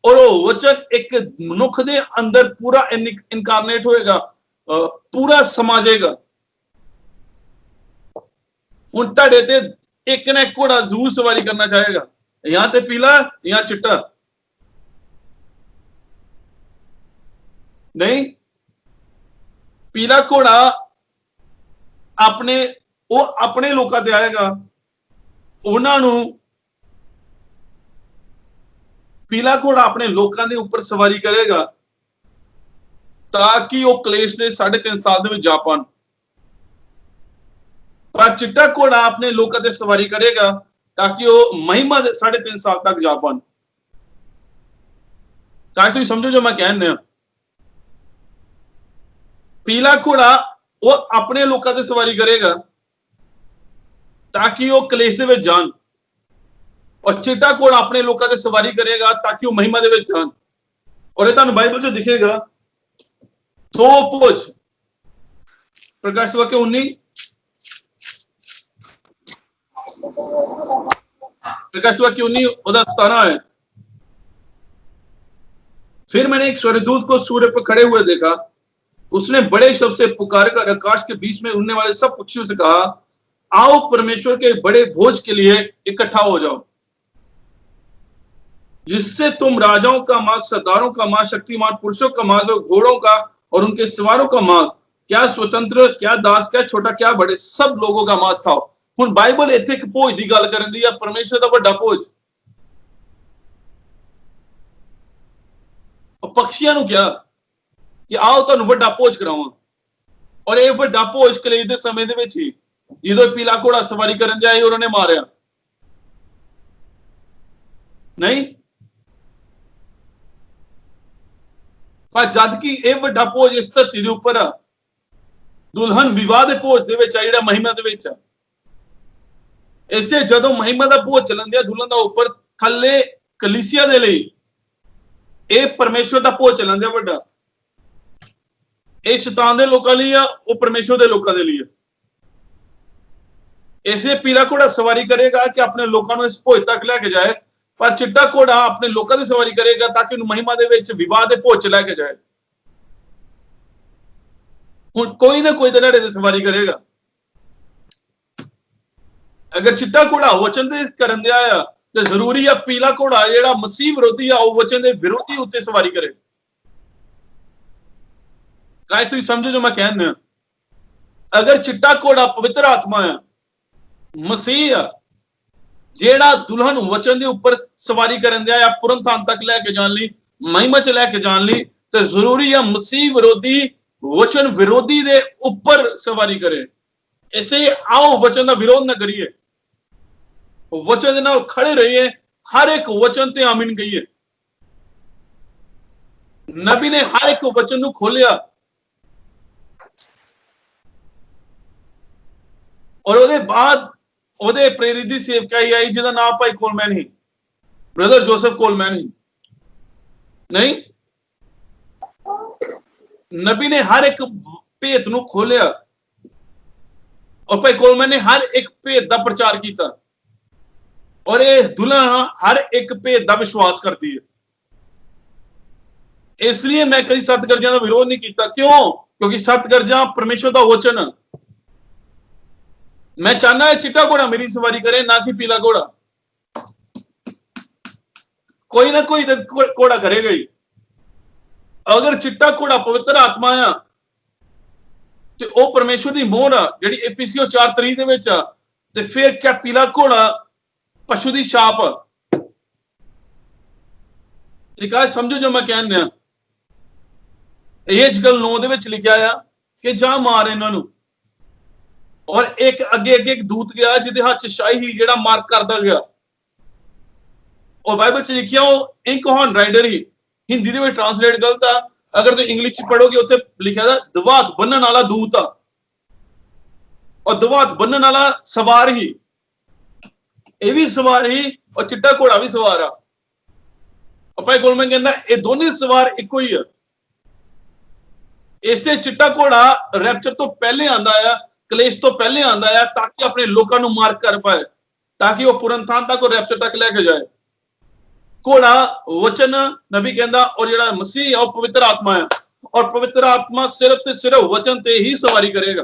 और वो वचन एक मनुख दे अंदर पूरा इनकारनेट होएगा, पूरा समाजेगा। हुण तुहाडे ते एक ना एक घोड़ा जरूर सवारी करना चाहेगा, या ते पीला या चिट्टा। नहीं, पीला घोड़ा अपने लोकां ते आएगा, उन्हां नूं पीला घोड़ा अपने लोकां दे उपर सवारी करेगा ताकि वो क्लेश दे 3.5 साल दे विच जा पाण। पर चिट्टा घोड़ा अपने लोकां ते सवारी करेगा ताकि वो महिमा दे 3.5 साल तक जा पाण। क्या तुसीं समझो जो मैं कहने आ? पीला घोड़ा वो अपने लोकां ते सवारी करेगा ताकि वो क्लेश दे विच जाण, और चिट्टा घोड़ा अपने लोकां ते सवारी करेगा ताकि वो महिमा दे विच जाण। और ये तुहानूं बाइबल च दिखेगा 2 पोज, प्रकाशित वाक्य 19, प्रकाशित वाक्य 19 ओदा 17 है। फिर मैंने एक स्वर्गदूत को सूर्य पर खड़े हुए देखा। उसने बड़े शब्द से पुकार कर आकाश के बीच में उड़ने वाले सब पक्षियों से कहा, आओ परमेश्वर के बड़े भोज के लिए इकट्ठा हो जाओ, जिससे तुम राजाओं का मांस, सरदारों का मांस, शक्तिमान पुरुषों का मांस और घोड़ों का और उनके सवारों का मांस, क्या स्वतंत्र, क्या दास, क्या छोटा, क्या बड़े, सब लोगों का मांस खाओ। हुण बाइबल इत्थे एक भोज की गल करन दी है, परमेश्वर दा वड्डा भोज। पक्षियां ਨੂੰ ਕਿਹਾ ਕਿ ਆਓ ਤੁਹਾਨੂੰ ਵੱਡਾ ਭੋਜ ਕਰਾਵਾਂ ਔਰ ਇਹ ਵੱਡਾ ਭੋਜ ਕਲੇਸ਼ ਦੇ ਸਮੇਂ ਦੇ ਵਿੱਚ ਹੀ ਜਦੋਂ ਪੀਲਾ ਘੋੜਾ ਸਵਾਰੀ ਕਰਨ ਜਾਏ ਉਹਨਾਂ ਨੇ ਮਾਰਿਆ ਨਹੀਂ ਪਰ ਜਦ ਕਿ ਇਹ ਵੱਡਾ ਭੋਜ ਇਸ ਧਰਤੀ ਦੇ ਉੱਪਰ ਆ ਦੁਲਹਨ ਵਿਵਾਹ ਦੇ ਭੋਜ ਦੇ ਵਿੱਚ ਆ ਜਿਹੜਾ ਮਹਿਮਾ ਦੇ ਵਿੱਚ ਆ ਇਸੇ ਜਦੋਂ ਮਹਿਮਾ ਦਾ ਭੋਜ ਚੱਲਣ ਦਿਆ ਦੁਲਹਨ ਦਾ ਉੱਪਰ ਥੱਲੇ ਕਲੀਸਿਆ ਦੇ ਲਈ ਇਹ ਪਰਮੇਸ਼ਵਰ ਦਾ ਭੋਜ ਚੱਲਣ ਦਿਆ ਵੱਡਾ ਇਹ ਸ਼ੈਤਾਨ ਦੇ ਲੋਕਾਂ ਲਈ ਆ ਉਹ ਪਰਮੇਸ਼ਵਰ ਦੇ ਲੋਕਾਂ ਦੇ ਲਈ ਆ ਇਸੇ ਪੀਲਾ ਘੋੜਾ ਸਵਾਰੀ ਕਰੇਗਾ ਕਿ ਆਪਣੇ ਲੋਕਾਂ ਨੂੰ ਇਸ ਭੋਜ ਤੱਕ ਲੈ ਕੇ ਜਾਏ ਪਰ ਚਿੱਟਾ ਘੋੜਾ ਆਪਣੇ ਲੋਕਾਂ ਦੀ ਸਵਾਰੀ ਕਰੇਗਾ ਤਾਂ ਕਿ ਉਹਨੂੰ ਮਹਿਮਾ ਦੇ ਵਿੱਚ ਵਿਵਾਹ ਦੇ ਭੋਜ ਲੈ ਕੇ ਜਾਏ ਹੁਣ ਕੋਈ ਨਾ ਕੋਈ ਦਿਹਾੜੇ ਦੀ ਸਵਾਰੀ ਕਰੇਗਾ ਅਗਰ ਚਿੱਟਾ ਘੋੜਾ ਵਚਨ ਦੇ ਕਰਨ ਦਿਆ ਆ ਤੇ ਜ਼ਰੂਰੀ ਆ ਪੀਲਾ ਘੋੜਾ ਜਿਹੜਾ ਮਸੀਹ ਵਿਰੋਧੀ ਆ ਉਹ ਵਚਨ ਦੇ ਵਿਰੋਧੀ ਉੱਤੇ ਸਵਾਰੀ ਕਰੇ ਕਾਹ ਤੁਸੀਂ ਸਮਝੋ ਜੋ ਮੈਂ ਕਹਿੰਦਾ ਅਗਰ ਚਿੱਟਾ ਘੋੜਾ ਪਵਿੱਤਰ ਆਤਮਾ ਆ ਮਸੀਹ ਆ ਜਿਹੜਾ ਦੁਲਹਨ ਵਚਨ ਦੇ ਉੱਪਰ ਸਵਾਰੀ ਕਰਨ ਦਿਆ ਆ ਪੁਰਨ ਥਾਨ ਤੱਕ ਲੈ ਕੇ ਜਾਣ ਲਈ ਮਹਿਮਾ ਚ ਲੈ ਕੇ ਜਾਣ ਲਈ ਤੇ ਜ਼ਰੂਰੀ ਆ ਮਸੀਹ ਵਿਰੋਧੀ ਵਚਨ ਵਿਰੋਧੀ ਦੇ ਉੱਪਰ ਸਵਾਰੀ ਕਰੇ ਇਸੇ ਆਓ ਵਚਨ ਦਾ ਵਿਰੋਧ ਨਾ ਕਰੀਏ ਵਚਨ ਦੇ ਨਾਲ ਖੜੇ ਰਹੀਏ ਹਰ ਇੱਕ ਵਚਨ ਤੇ ਆਮੀਨ ਕਹੀਏ ਨਬੀ ਨੇ ਹਰ ਇੱਕ ਵਚਨ ਨੂੰ ਖੋਲਿਆ ਔਰ ਉਹਦੇ ਬਾਅਦ ਉਹਦੇ ਪ੍ਰੇਰਿਤ ਦੀ ਸੇਵਕਾਈ ਆਈ ਜਿਹਦਾ ਨਾਮ ਭਾਈ ਕੋਲਮੈਨ ਹੀ ਬ੍ਰਦਰ ਜੋਸਫ ਕੋਲਮੈਨ ਹੀ ਨਹੀਂ ਨਬੀ ਨੇ ਹਰ ਇੱਕ ਭੇਤ ਨੂੰ ਖੋਲਿਆ ਔਰ ਭਾਈ ਕੋਲਮੈਨ ਨੇ ਹਰ ਇੱਕ ਭੇਤ ਦਾ ਪ੍ਰਚਾਰ ਕੀਤਾ ਔਰ ਇਹ ਦੁਲਹਨ ਹਰ ਇੱਕ ਭੇਤ ਦਾ ਵਿਸ਼ਵਾਸ ਕਰਦੀ ਹੈ ਇਸ ਲਈ ਮੈਂ ਕਦੀ ਸਤਿਗੁਰਜਾਂ ਦਾ ਵਿਰੋਧ ਨਹੀਂ ਕੀਤਾ ਕਿਉਂ ਕਿਉਂਕਿ ਸਤਿਗੁਰਜਾਂ ਪਰਮੇਸ਼ਵਰ ਦਾ ਵਚਨ मैं चाहना है चिट्टा घोड़ा मेरी सवारी करे ना कि पीला घोड़ा कोई ना कोई घोड़ा करेगा ही अगर चिट्टा घोड़ा पवित्र आत्मा आ ते ओ परमेश्वर दी मोहर आ जेडी एपीसीओ 4:3 दे विच आ ते फिर क्या पीला घोड़ा पशु दी छाप ठीक है समझो जो मैं कहने ਇਹ ਗੱਲ 9 ਦੇ ਵਿੱਚ ਲਿਖਿਆ ਆ ਕਿ ਜਾ ਮਾਰ ਇਹਨਾਂ ਨੂੰ ਔਰ ਇੱਕ ਅੱਗੇ ਇੱਕ ਦੂਤ ਗਿਆ ਜਿਹਦੇ ਹੱਥ ਚ ਸ਼ਾਹੀ ਜਿਹੜਾ ਮਾਰ ਕਰਦਾ ਗਿਆ ਔਰ ਬਾਈਬਲ ਚ ਲਿਖਿਆ ਉਹ ਇੱਕ ਹੌਨ ਰਾਈਡਰ ਹੀ ਹਿੰਦੀ ਦੇ ਵਿੱਚ ਟ੍ਰਾਂਸਲੇਟ ਗਲਤ ਆ ਅਗਰ ਤੁਸੀਂ ਇੰਗਲਿਸ਼ ਚ ਪੜੋਗੇ ਉੱਥੇ ਲਿਖਿਆ ਦਾ ਦਵਾਤ ਬੰਨਣ ਵਾਲਾ ਦੂਤ ਆ ਔਰ ਦਵਾਤ ਬੰਨਣ ਵਾਲਾ ਸਵਾਰ ਹੀ ਇਹ ਵੀ ਸਵਾਰ ਹੀ ਔਰ ਚਿੱਟਾ ਘੋੜਾ ਵੀ ਸਵਾਰ ਆ ਭਾਈ ਕੋਲਮੈਨ ਕਹਿੰਦਾ ਇਹ ਦੋਨੇ ਸਵਾਰ ਇੱਕੋ ਹੀ ਆ ਇਸੇ ਚਿੱਟਾ ਘੋੜਾ ਰੈਪਚਰ ਤੋਂ ਪਹਿਲੇ ਆਂਦਾ ਆ कलेश तो पहले आंदा है ताकि अपने लोगों को मार कर पाए ताकि वो पूर्ण थान तक और रैप्चर तक लेके जाए घोड़ा वचन नबी कहंदा और जेड़ा मसीह है वो पवित्र आत्मा है और पवित्र आत्मा सिर्फ ते सिर्फ वचन ते ही सवारी करेगा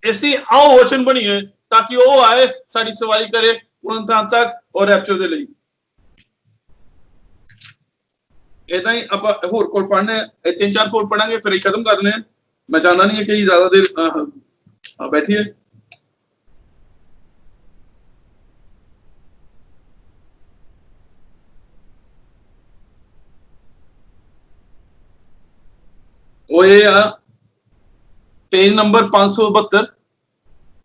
ऐसी आओ वचन बनिए ताकि वो आए साडी सवारी करे पूर्ण थान तक और रैप्चर दे लई इदां ही ਆਪਾਂ ਹੋਰ ਕੋਲ ਪੜਨੇ ਤਿੰਨ ਚਾਰ ਕੋਲ ਪੜਾਂਗੇ ਫਿਰ ਖਤਮ ਕਰ ਲੈਣੇ ਮੈਂ ਚਾਹੁੰਦਾ ਨਹੀਂ ਕਿ ਜ਼ਿਆਦਾ ਦੇਰ बैठिए वो ये पेज नंबर 572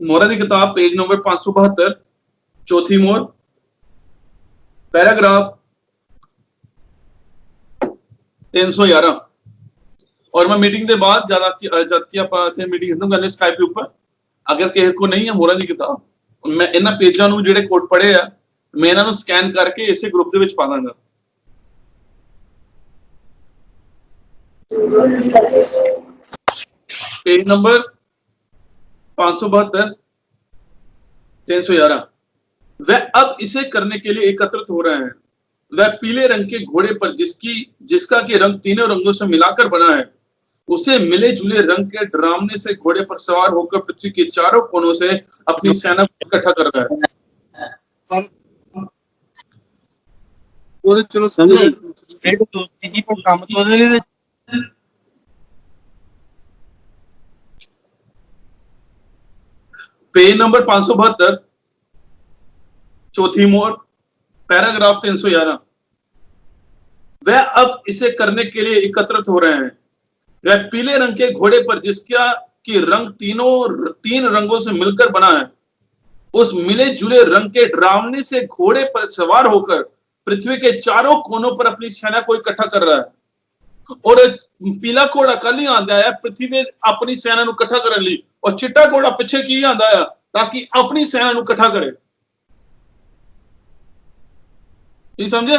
मोहरा की किताब पेज नंबर 572 चौथी मोहर पैराग्राफ 311 और मैं मीटिंग के बाद जद कि आप मीटिंग खत्म करने स्काइप के ऊपर अगर किसी को नहीं है मोहरा की किताब मैं इन्हां पेजां नूं जिहड़े कोड पढ़े आ मैं इन्हां नूं स्कैन करके इसे ग्रुप दे विच पा दांगा पेज नंबर 572 311 वह अब इसे करने के लिए एकत्रित हो रहे हैं वह पीले रंग के घोड़े पर जिसका के रंग तीनों रंगों से मिलाकर बना है उसे मिले जुले रंग के डरावने से घोड़े पर सवार होकर पृथ्वी के चारों कोनों से अपनी सेना को इकट्ठा कर रहा है वो चलो समझ स्टेट दोस्ती की पर काम तो दे पेज नंबर 572 चौथी मोहर पैराग्राफ 311 वह अब इसे करने के लिए एकत्रित हो रहे हैं। वह पीले रंग के घोड़े पर, जिसका की रंग तीन रंगों से मिलकर बना है, उस मिले जुले रंग के डरावने से घोड़े पर सवार होकर पृथ्वी के चारों कोनों पर अपनी सेना को इकट्ठा कर रहा है। और पीला घोड़ा कल ही आंदा है, पृथ्वी में अपनी सेना को इकट्ठा कर ली, और चिट्टा घोड़ा पिछे की आंदा है ताकि अपनी सेना को इकट्ठा करे। समझे?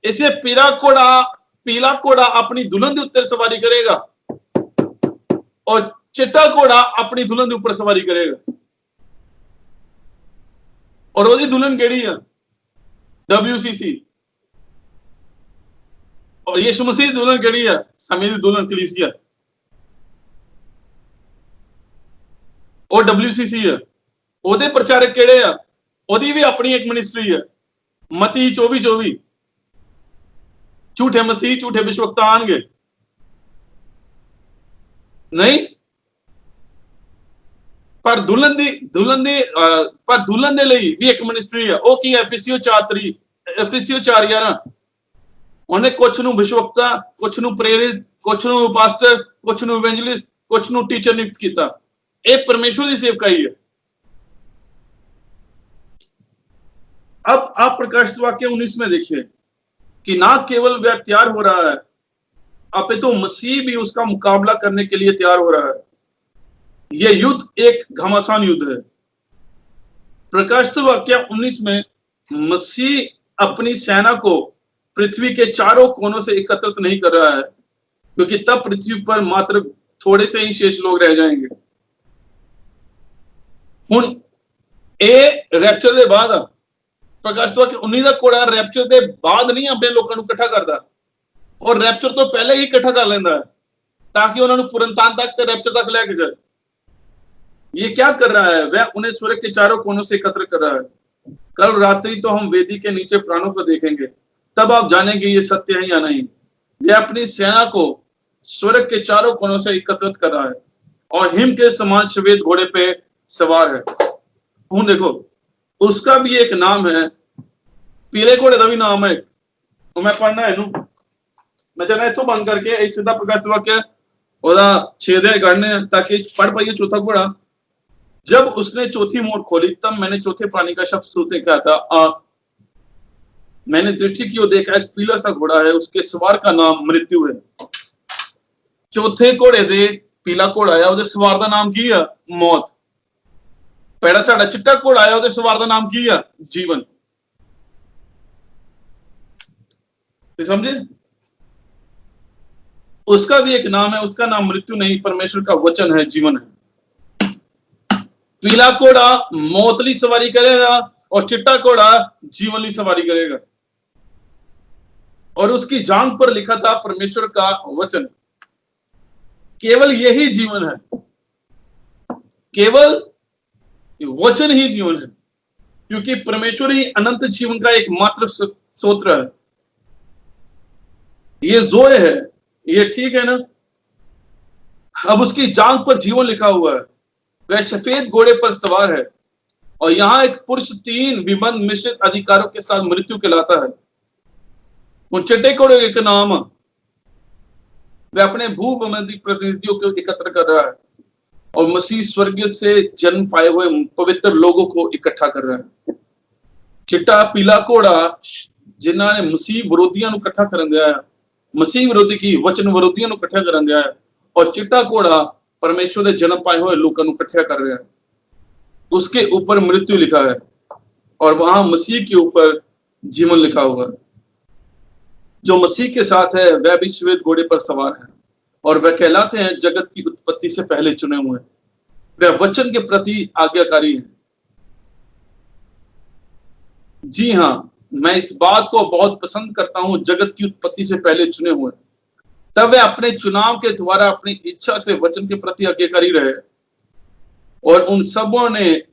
इसे पीला घोड़ा अपनी दुल्हन के उत्तर सवारी करेगा और चिट्टा घोड़ा अपनी दुल्हन के ऊपर सवारी करेगा। और वो दुल्हन केड़ी है? WCC। और यीशु मसीह दुल्हन केड़ी है? समय की दुल्हन कलीसिया। और WCC है। ओदे प्रचारक केड़े आ? ओदी भी अपनी एक मिनिस्ट्री है। मती 24:24। झूठे मसीह, झूठे विश्ववक्ता आएंगे नहीं, पर दुल्हन दे ਲਈ भी एक मिनिस्ट्री है। ਉਹ ਕੀ ਹੈ? Ephesians 4:3, Ephesians 4:11। ਉਹਨੇ ਕੁਝ ਨੂੰ ਵਿਸ਼ਵਕਤਾ, ਕੁਝ ਨੂੰ ਪ੍ਰੇਰਿਤ, ਕੁਝ ਨੂੰ ਪਾਸਟਰ, ਕੁਝ ਨੂੰ ਇਵੈਂਜਲਿਸਟ, ਕੁਝ ਨੂੰ टीचर नियुक्त ਕੀਤਾ। ਇਹ परमेश्वर ਦੀ सेवकाई है। अब आप प्रकाशित वाक्य 19 में देखिए कि ना केवल वह तैयार हो रहा है, अपितु मसीह भी उसका मुकाबला करने के लिए तैयार हो रहा है। यह युद्ध एक घमासान युद्ध है। प्रकाशित वाक्य 19 में मसीह अपनी सेना को पृथ्वी के चारों कोनों से एकत्रित नहीं कर रहा है, क्योंकि तब पृथ्वी पर मात्र थोड़े से ही शेष लोग रह जाएंगे। हुन ए रैप्चर के बाद प्रकाशित वाक्य 19 का घोड़ा रैप्चर के बाद नहीं अपने लोगों को इकट्ठा करता, और रैप्चर तो पहले ही इकट्ठा कर लेता है ताकि उन्होंने पुरनतान तक रैप्चर तक लेके जाए। ये क्या कर रहा है? वह उन्हें स्वर्ग के चारों कोनों से एकत्र कर रहा है। कल रात्रि तो हम वेदी के नीचे प्राणों को देखेंगे, तब आप जानेंगे ये सत्य है या नहीं। वह अपनी सेना को स्वर्ग के चारों कोनों से एकत्रित कर रहा है और हिम के समान श्वेत घोड़े पे सवार है। हूं देखो, उसका भी एक नाम है, पीले घोड़े का भी नाम है। तो मैं पढ़ना है इनू, मैं चाहना इतो बंद करके सीधा प्रकाशित वाक्य ओदा छेदे करने ताकि पढ़ पाइए। चौथा घोड़ा, जब उसने चौथी मोहर खोली, तब मैंने चौथे प्राणी का शब्द सुनते क्या था, मैंने दृष्टि की और देखा एक पीला सा घोड़ा है, उसके सवार का नाम मृत्यु है। चौथे घोड़े दे पीला घोड़ा है, ਉਹਦੇ सवार का नाम की है? मौत। पहला साडा चिट्टा घोड़ा है, ਉਹਦੇ सवार का नाम की है? जीवन। समझे? उसका भी एक नाम है, उसका नाम मृत्यु नहीं, परमेश्वर का वचन है, जीवन है। पीला घोड़ा मौत ली सवारी करेगा और चिट्टा घोड़ा जीवन ली सवारी करेगा। और उसकी जांघ पर लिखा था परमेश्वर का वचन। केवल यही जीवन है, केवल वचन ही जीवन है, क्योंकि परमेश्वर ही अनंत जीवन का एकमात्र स्रोत है। ये जोय है, ये ठीक है ना? अब उसकी जांघ पर जीवन लिखा हुआ है। वह सफेद घोड़े पर सवार है, और यहां एक पुरुष 3 विबंध मिश्रित अधिकारों के साथ मृत्यु कहलाता है। उन चिट्टे घोड़े के नाम, वह अपने भूमंडलीय प्रतिनिधियों को एकत्र कर रहा है और मसीह स्वर्ग से जन्म पाए हुए पवित्र लोगों को इकट्ठा कर रहा है। चिट्टा पीला घोड़ा जिन्होंने मसीह विरोधियों को इकट्ठा कर दिया है, मसीह विरोधी की वचन विरोधियों को इकट्ठा कर दिया है, और चिट्टा घोड़ा परमेश्वर के जन्म पाए हुए लोगों को इकट्ठा कर रहा है। उसके ऊपर मृत्यु लिखा है और वहां मसीह के ऊपर जीवन लिखा हुआ है। जो मसीह के साथ है वह भी श्वेत घोड़े पर सवार है, और वह कहलाते हैं जगत की उत्पत्ति से पहले चुने हुए। वह वचन के प्रति आज्ञाकारी है। जी हाँ, मैं इस बात को बहुत पसंद करता हूं, जगत की उत्पत्ति से पहले चुने हुए। तब वह अपने चुनाव के द्वारा अपनी इच्छा से वचन के प्रति आज्ञाकारी रहे, और उन सबों में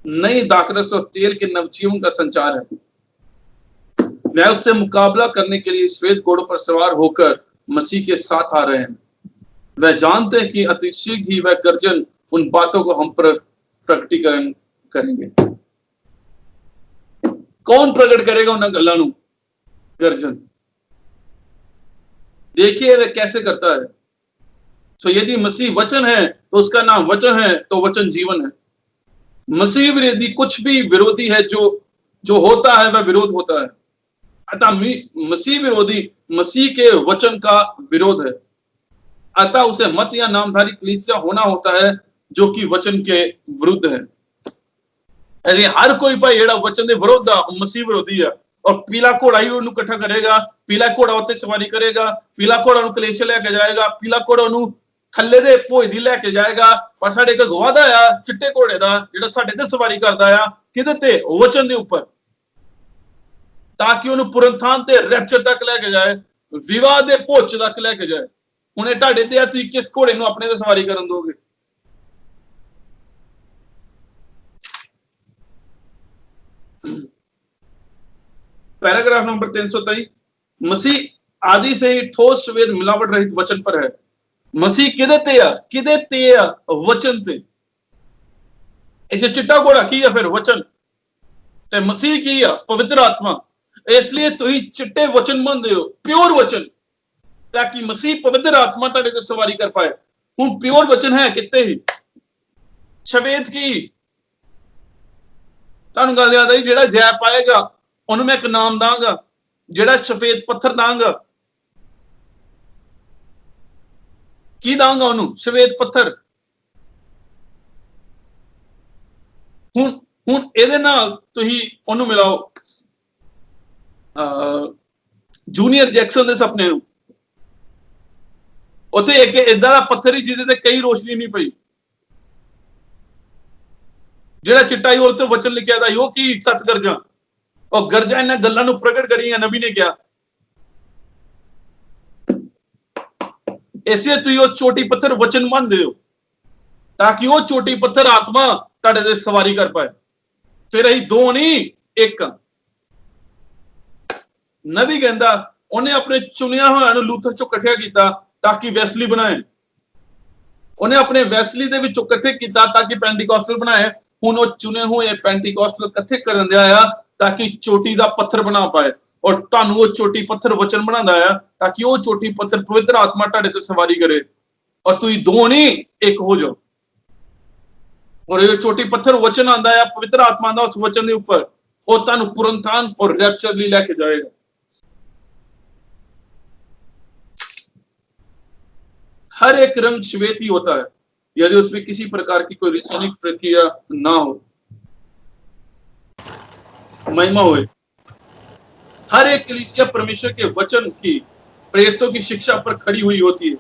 नई दाखरस और तेल के नवजीवन का संचार है। वह उससे मुकाबला करने के लिए श्वेत घोड़ों पर सवार होकर मसीह के साथ आ रहे हैं। वह जानते हैं कि अति शीघ्र ही वह गर्जन उन बातों को हम पर प्रकटीकरण करेंगे। कौन प्रकट करेगा उन्हें गल्लां नूं? गर्जन। देखिए वह कैसे करता है। तो यदि मसीह वचन है तो उसका नाम वचन है, तो वचन जीवन है। मसीह विरोधी कुछ भी विरोधी है जो जो होता है वह विरोध होता है। अतः मसीह विरोधी मसीह के वचन का विरोध है। अतः उसे मत या नामधारी कलीसिया होना होता है जो कि वचन के विरुद्ध है। ऐसे हर कोई भाई जेड़ा वचन दे विरोध आ मसीह विरोधी है। और पीला घोड़ा ही उन्हें इकट्ठा करेगा, पीला घोड़ा उत्ते सवारी करेगा, पीला घोड़ा उन्हें कलेश लेके जाएगा, पीला घोड़ा उन्हें थल्ले दे भोज दी लेके जाएगा। पर साडे एक गवादा आ चिट्टे घोड़े दा जेड़ा साडे ते सवारी करदा आ किदे ते? वचन दे ऊपर, ताकि उन्हें पुरनथान ते रैप्चर तक लेके जाए, विवाह दे भोज तक लेके जाए। उन्हें ढाडे ते आ तुसीं किस घोड़े नूं अपने ते सवारी करन दोगे? पैराग्राफ नंबर 323, मसीह आदि से ही ठोस श्वेत मिलावट रहित वचन पर है। मसीह किदे ते आ? वचन ते। इसे चिट्टा घोड़ा की है फिर वचन ते मसीह की है पवित्र आत्मा। इसलिए तुसीं चिट्टे वचन मनदे हो, प्योर वचन, ताकि मसीह पवित्र आत्मा तुहाडे ते सवारी कर पाए। हुण प्योर वचन है किते ही श्वेत की। तुहानूं गल याद आई जेड़ा जय पाएगा उन्हें मैं एक नाम दांगा, जेड़ा सफेद पत्थर दांगा, की दांगा उन्हें? सफेद पत्थर। हुण हुण इहदे नाल तुसीं उन्हें मिलाओ जूनियर जैक्सन दे सपने नूं। उत्थे एक इदां दा पत्थर ही जिहदे ते कई रोशनी नहीं पई, जेड़ा चिट्टा ही और ते वचन लिखिया था यो की सत गरजा। और गरजा इन्हां गल्लां नूं प्रगट करियां नबी ने कहा। इसलिए तुसीं उस चोटी पत्थर वचन मनदे हो, ताकि वो चोटी पत्थर आत्मा तुहाडे ते सवारी कर पाए। फिर असीं दो नहीं एक। नबी कहंदा उन्हें अपने चुनिया होया नूं लूथर चों इकट्ठा कीता ताकि वैसली बनाए। उन्हें अपने वैसली दे विचों इकट्ठे कीता ताकि पेंटिकॉस्टल बनाए। हुण वो चुने हुए पेंटिकॉस्टल इकट्ठे करन दे आया ताकि चोटी दा पत्थर बना पाए। और तुहानूं वो चोटी पत्थर वचन बनांदा आया ताकि वो चोटी पत्थर पवित्र आत्मा तुहाडे ते सवारी करे और तुसीं दो नहीं एक हो जाओ। और ये चोटी पत्थर वचन आंदा है, पवित्र आत्मा आंदा उस वचन दे ऊपर, वो तुहानूं पुरनथान और रैप्चर लई लेके जाएगा। हर एक रंग श्वेत ही होता है यदि उसमें किसी प्रकार की कोई रासायनिक प्रक्रिया ना हो। महिमा होए। हर एक कलीसिया परमेश्वर के वचन की प्रेरितों की शिक्षा पर खड़ी हुई होती है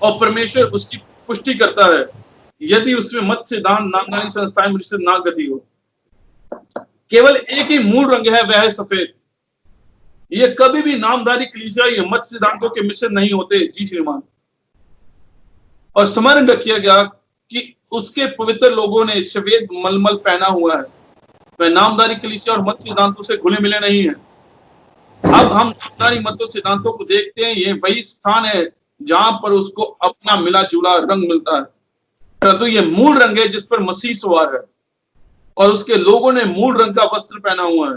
और परमेश्वर उसकी पुष्टि करता है यदि उसमें मत सिद्धांत नामधारी संस्थाएं मिश्रित ना गति हो। केवल एक ही मूल रंग है, वह है सफेद। ये कभी भी नामधारी कलीसिया या मत सिद्धांतों के मिश्रित नहीं होते। जी श्रीमान। और स्मरण रखिया गया कि उसके पवित्र लोगों ने श्वेत मलमल पहना हुआ है, वह नामधारी कलीसिया और मत सिद्धांतों से घुले मिले नहीं है। अब हम नामधारी मतों सिद्धांतों को देखते हैं, ये वही स्थान है जहां पर उसको अपना मिला जुला रंग मिलता है। परंतु ये मूल रंग है जिस पर मसीह सवार है और उसके लोगों ने मूल रंग का वस्त्र पहना हुआ है।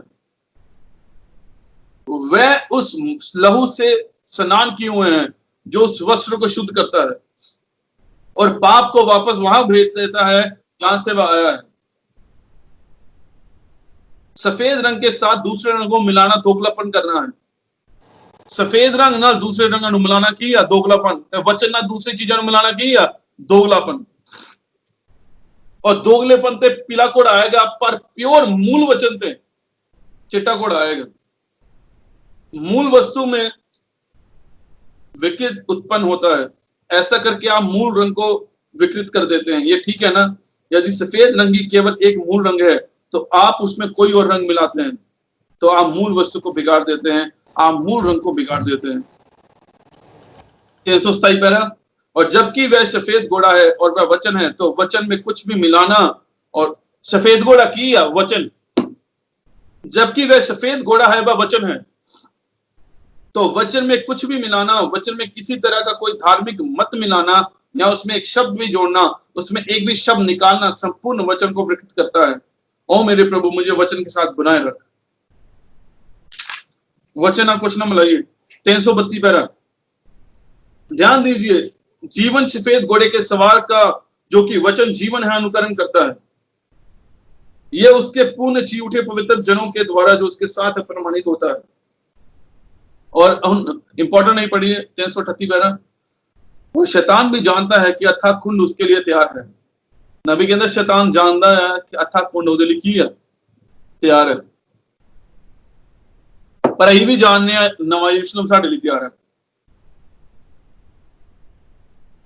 वह उस लहू से स्नान किए हुए हैं जो उस वस्त्र को शुद्ध करता है और पाप को वापस वहां भेज देता है जहां से वह आया है। सफेद रंग के साथ दूसरे रंग को मिलाना दोगलापन करना है। सफेद रंग ना दूसरे रंग मिलाना की या दोगलापन, वचन ना दूसरी चीजों ने मिलाना की या दोगलापन। और दोगलेपन ते पीला घोड़ा आएगा, पर प्योर मूल वचन ते चिट्टा घोड़ा आएगा। मूल वस्तु में विकृत उत्पन्न होता है। ऐसा करके आप मूल रंग को विकृत कर देते हैं। ये ठीक है ना? यदि सफेद रंग की केवल एक मूल रंग है तो आप उसमें कोई और रंग मिलाते हैं तो आप मूल वस्तु को बिगाड़ देते हैं, आप मूल रंग को बिगाड़ देते हैं। 327 पैरा। और जबकि वह सफेद घोड़ा है और वह वचन है, तो वचन में कुछ भी मिलाना, और सफेद घोड़ा की या वचन, जबकि वह सफेद घोड़ा है वह वचन है, तो वचन में कुछ भी मिलाना, वचन में किसी तरह का कोई धार्मिक मत मिलाना या उसमें एक शब्द भी जोड़ना, उसमें एक भी शब्द निकालना संपूर्ण वचन को विकृत करता है। ओ मेरे प्रभु, मुझे वचन के साथ बनाए रख। वचन ना कुछ ना मिलाइए। 332 पैरा, ध्यान दीजिए, जीवन सफेद घोड़े के सवार का जो कि वचन जीवन है अनुकरण करता है। यह उसके पूर्ण जी उठे पवित्र जनों के द्वारा जो उसके साथ प्रमाणित होता है। और हम इंपॉर्टेंट नहीं पढ़िए 338 पैरा, वो शैतान भी जानता है कि अथाह कुंड उसके लिए तैयार है। नबी के अंदर शैतान जानता है कि अथाह कुंड ਉਹਦੇ ਲਈ ਕੀ ਹੈ, ਤਿਆਰ ਹੈ। ਪਰ ਅਸੀਂ ਵੀ ਜਾਣਦੇ ਆ ਨਵਾਂ ਯਰੂਸ਼ਲਮ ਸਾਡੇ ਲਈ ਤਿਆਰ ਹੈ।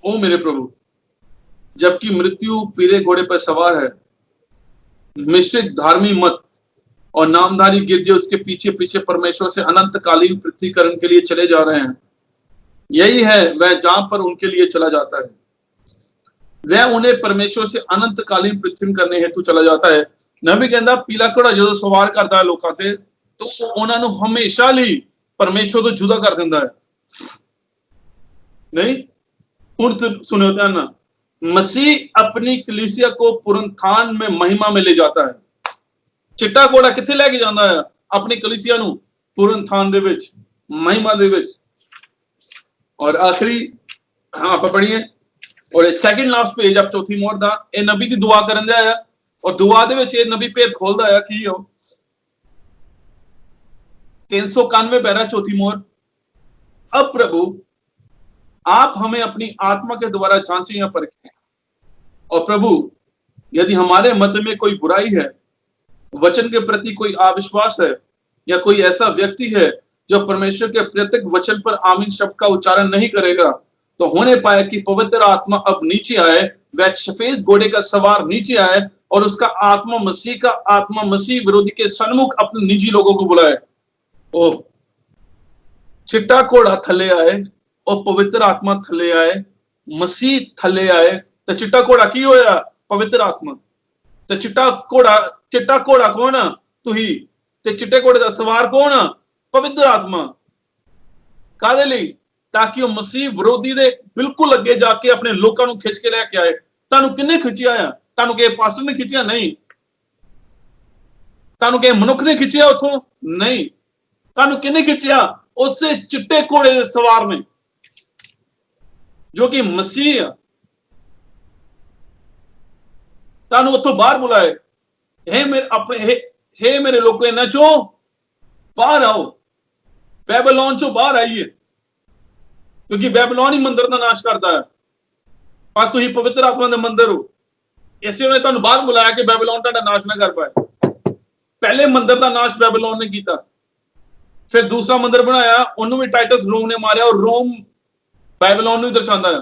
ओ मेरे प्रभु, जबकि मृत्यु पीले घोड़े पर सवार है, मिश्रित धार्मिक मत और नामधारी गिरजे उसके पीछे पीछे परमेश्वर से अनंतकालीन पृथ्वीकरण के लिए चले जा रहे हैं। यही है वह जहां पर उनके लिए चला जाता है। वह उन्हें परमेश्वर से अनंतकालीन पृथ्वी करने हेतु चला जाता है। नबी कहता पीला घोड़ा जो सवार करता है लोगों ते तो ਉਹਨਾਂ ਨੂੰ हमेशा ਲਈ परमेश्वर तो जुदा कर दिंदा है। नहीं, हुण सुनो ध्यान ना, मसीह अपनी कलीसिया को पुनरुत्थान में महिमा में ले जाता है। चिट्टा घोड़ा किथे लेके जांदा है? अपनी कलीसिया ਨੂੰ पुनरुत्थान ਦੇ ਵਿੱਚ, महिमा ਦੇ ਵਿੱਚ। और आखिरी हाँ आप पढ़िए, और सेकंड लास्ट पेज आप चौथी मोहर दा ਇਹ ਨਬੀ ਦੀ ਦੁਆ ਕਰਨ ਦਿਆ ਆ, और दुआ ਦੇ ਵਿੱਚ ਇਹ ਨਬੀ ਭੇਤ ਖੋਲਦਾ ਆ ਕੀ ਹੋ 391 पैरा चौथी मोहर। अब प्रभु आप हमें अपनी आत्मा के द्वारा जांचें या परखें, और प्रभु यदि हमारे मत में कोई बुराई है, वचन के प्रति कोई अविश्वास है, या कोई ऐसा व्यक्ति है जो परमेश्वर के प्रत्येक वचन पर आमीन शब्द का उच्चारण नहीं करेगा, तो होने पाए कि पवित्र आत्मा अब नीचे आए, वह सफेद घोड़े का सवार नीचे आए और उसका आत्मा मसीह विरोधी के सन्मुख अपने निजी लोगों को बुलाए। ओ चिट्टा घोड़ा थले आए और पवित्र आत्मा थले आए, मसीह थले आए, तो चिट्टा घोड़ा की होया? पवित्र आत्मा। तो चिट्टा घोड़ा कौन आ? तुही। ते चिट्टे घोड़े का सवार कौन आ? पवित्र आत्मा। कादे लई? ताकि वो मसीह विरोधी दे बिल्कुल अगे जाके अपने लोगों को खिंच के लेके आए। तानू किन्ने खिंचिया आ? तानू के पास्टर ने खिंचिया? नहीं। तानू के मनुख ने खिंचिया उथों? नहीं। तानू किन्ने खिंचिया? उससे चिट्टे घोड़े दे सवार ने, जो कि मसीह है। तानू उथों बाहर बुलाए, हे मेरे लोगों, इन्हां चों बाहर आओ, बैबीलोन चों बाहर आइए, क्योंकि बैबीलोन ही मंदिर का नाश करता है, पर तुसीं पवित्र आत्मा दे मंदिर हो। इसलिए उन्हें तुहानू बाहर बुलाया कि बैबीलोन तुहाडा नाश ना कर पाए। पहले मंदिर का नाश बैबीलोन ने किया, फिर दूसरा मंदिर बनाया, उन्होंने भी टाइटस रोम ने मारिया, और रोम बैबीलोन नूं दर्शांदा है।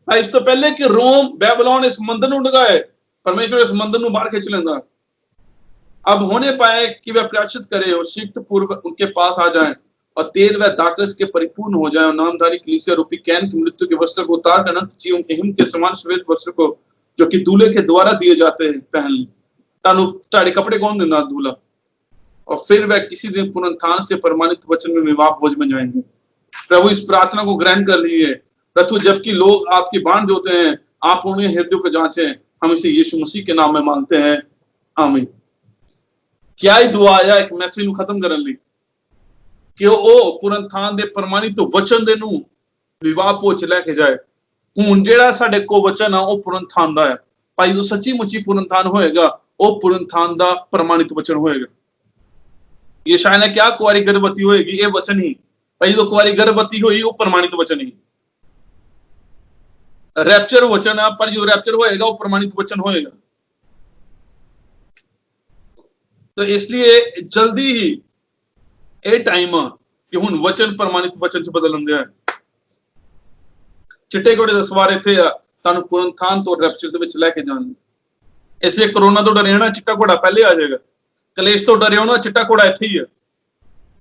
इस तो पहले कि रोम बैबीलोन इस मंदिर नूं ढगाए, परमेश्वर इस मंदिर नूं बाहर खिंच लेंदा। अब होने पाए कि वह प्रायश्चित करे और शीघ्र पूर्व उनके पास आ जाएं, और तेल व दाकस के परिपूर्ण हो जाए, और नामधारी कलीसिया रूपी कैन की मृत्यु के वस्त्र को उतार कर अनंत जीवन के हिम के समान श्वेत वस्त्र को जो कि दूल्हे के द्वारा दिए जाते हैं पहन ली। तानू ताड़े कपड़े कौन देना? दूल्हा। और फिर वह किसी दिन पुनरुत्थान से प्रमाणित वचन में विवाह भोज में जाएंगे। प्रभु इस प्रार्थना को ग्रहण कर लीजिए। प्रभु जबकि लोग आपकी बांध होते हैं, आप उन्हें हृदय को जांचें। हम इसे यीशु मसीह के नाम में मांगते हैं, आमीन। क्या ही दुआ आया एक मैसेज ਨੂੰ ਖਤਮ ਕਰਨ ਲਈ ਕਿ ਉਹ ਪੁਨਰੁत्थान ਦੇ ਪ੍ਰਮਾਣਿਤ ਵਚਨ ਦੇ ਨੂੰ ਵਿਵਾਹ ਭੋਜ ਲੈ ਕੇ ਜਾਏ। ਹੁਣ ਜਿਹੜਾ ਸਾਡੇ ਕੋ ਵਚਨ ਆ ਉਹ ਪੁਨਰੁत्थान ਦਾ ਹੈ। ਭਾਈ ਜੋ ਸੱਚੀ ਮੁੱਚੀ ਪੁਨਰੁत्थान ਹੋਏਗਾ, ਉਹ ਪੁਨਰੁत्थान ਦਾ ਪ੍ਰਮਾਣਿਤ ਵਚਨ ਹੋਏਗਾ। यशायाह ने क्या कुआरी गर्भवती होएगी? ये वचन ही। भाई जो कुआरी गर्भवती हुई वो प्रमाणित वचन ही। रैप्चर वचन है, पर जो रैप्चर होएगा वो प्रमाणित वचन होएगा। तो इसलिए जल्दी ही ये टाइम कि हुण वचन प्रमाणित वचन च बदलन दिया है। चिट्टे घोड़े दा सवार इत्थे आ, तानू पुनरुत्थान तो रैप्चर दे विच लेके जाण। इसलिए कोरोना तो डरे ना, चिट्टा घोड़ा पहले आ जाएगा। कलेश तो डरियो ना, चिट्टा घोड़ा इत्थे ही है।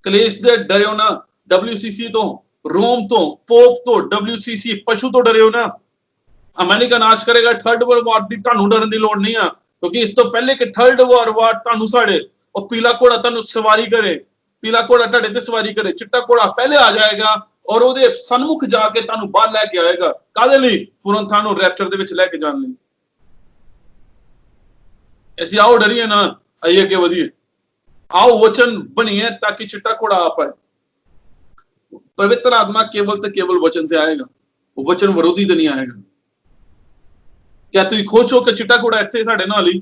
कलेश दे डरियो ना, WCC तो, रोम तो, पोप तो, WCC पशु तो डरियो ना। अमेरिका नाश करेगा, थर्ड वर्ल्ड वॉर दी तानू डरन दी लोड़ नहीं है, क्योंकि इस तो पहले कि थर्ड वर्ल्ड वॉर तानू साडे और पीला घोड़ा तानू सवारी करे, पीला घोड़ा ताडे ते सवारी करे, चिट्टा घोड़ा पहले आ जाएगा और ओदे सन्मुख जाके तानू बाहर लेके आएगा। कादे लई? पुनरुत्थान और रैप्चर दे विच लेके जाण लई। ऐसी आओ डरिए ना, आइए अगे वधिए। आओ वचन बनिए ताकि चिट्टा घोड़ा आ पाए। पवित्र आत्मा केवल तो केवल वचन से आएगा, वो वचन विरोधी तो नहीं आएगा। क्या तुम खुश हो कि चिट्टा घोड़ा इत्थे साडे नाल ही?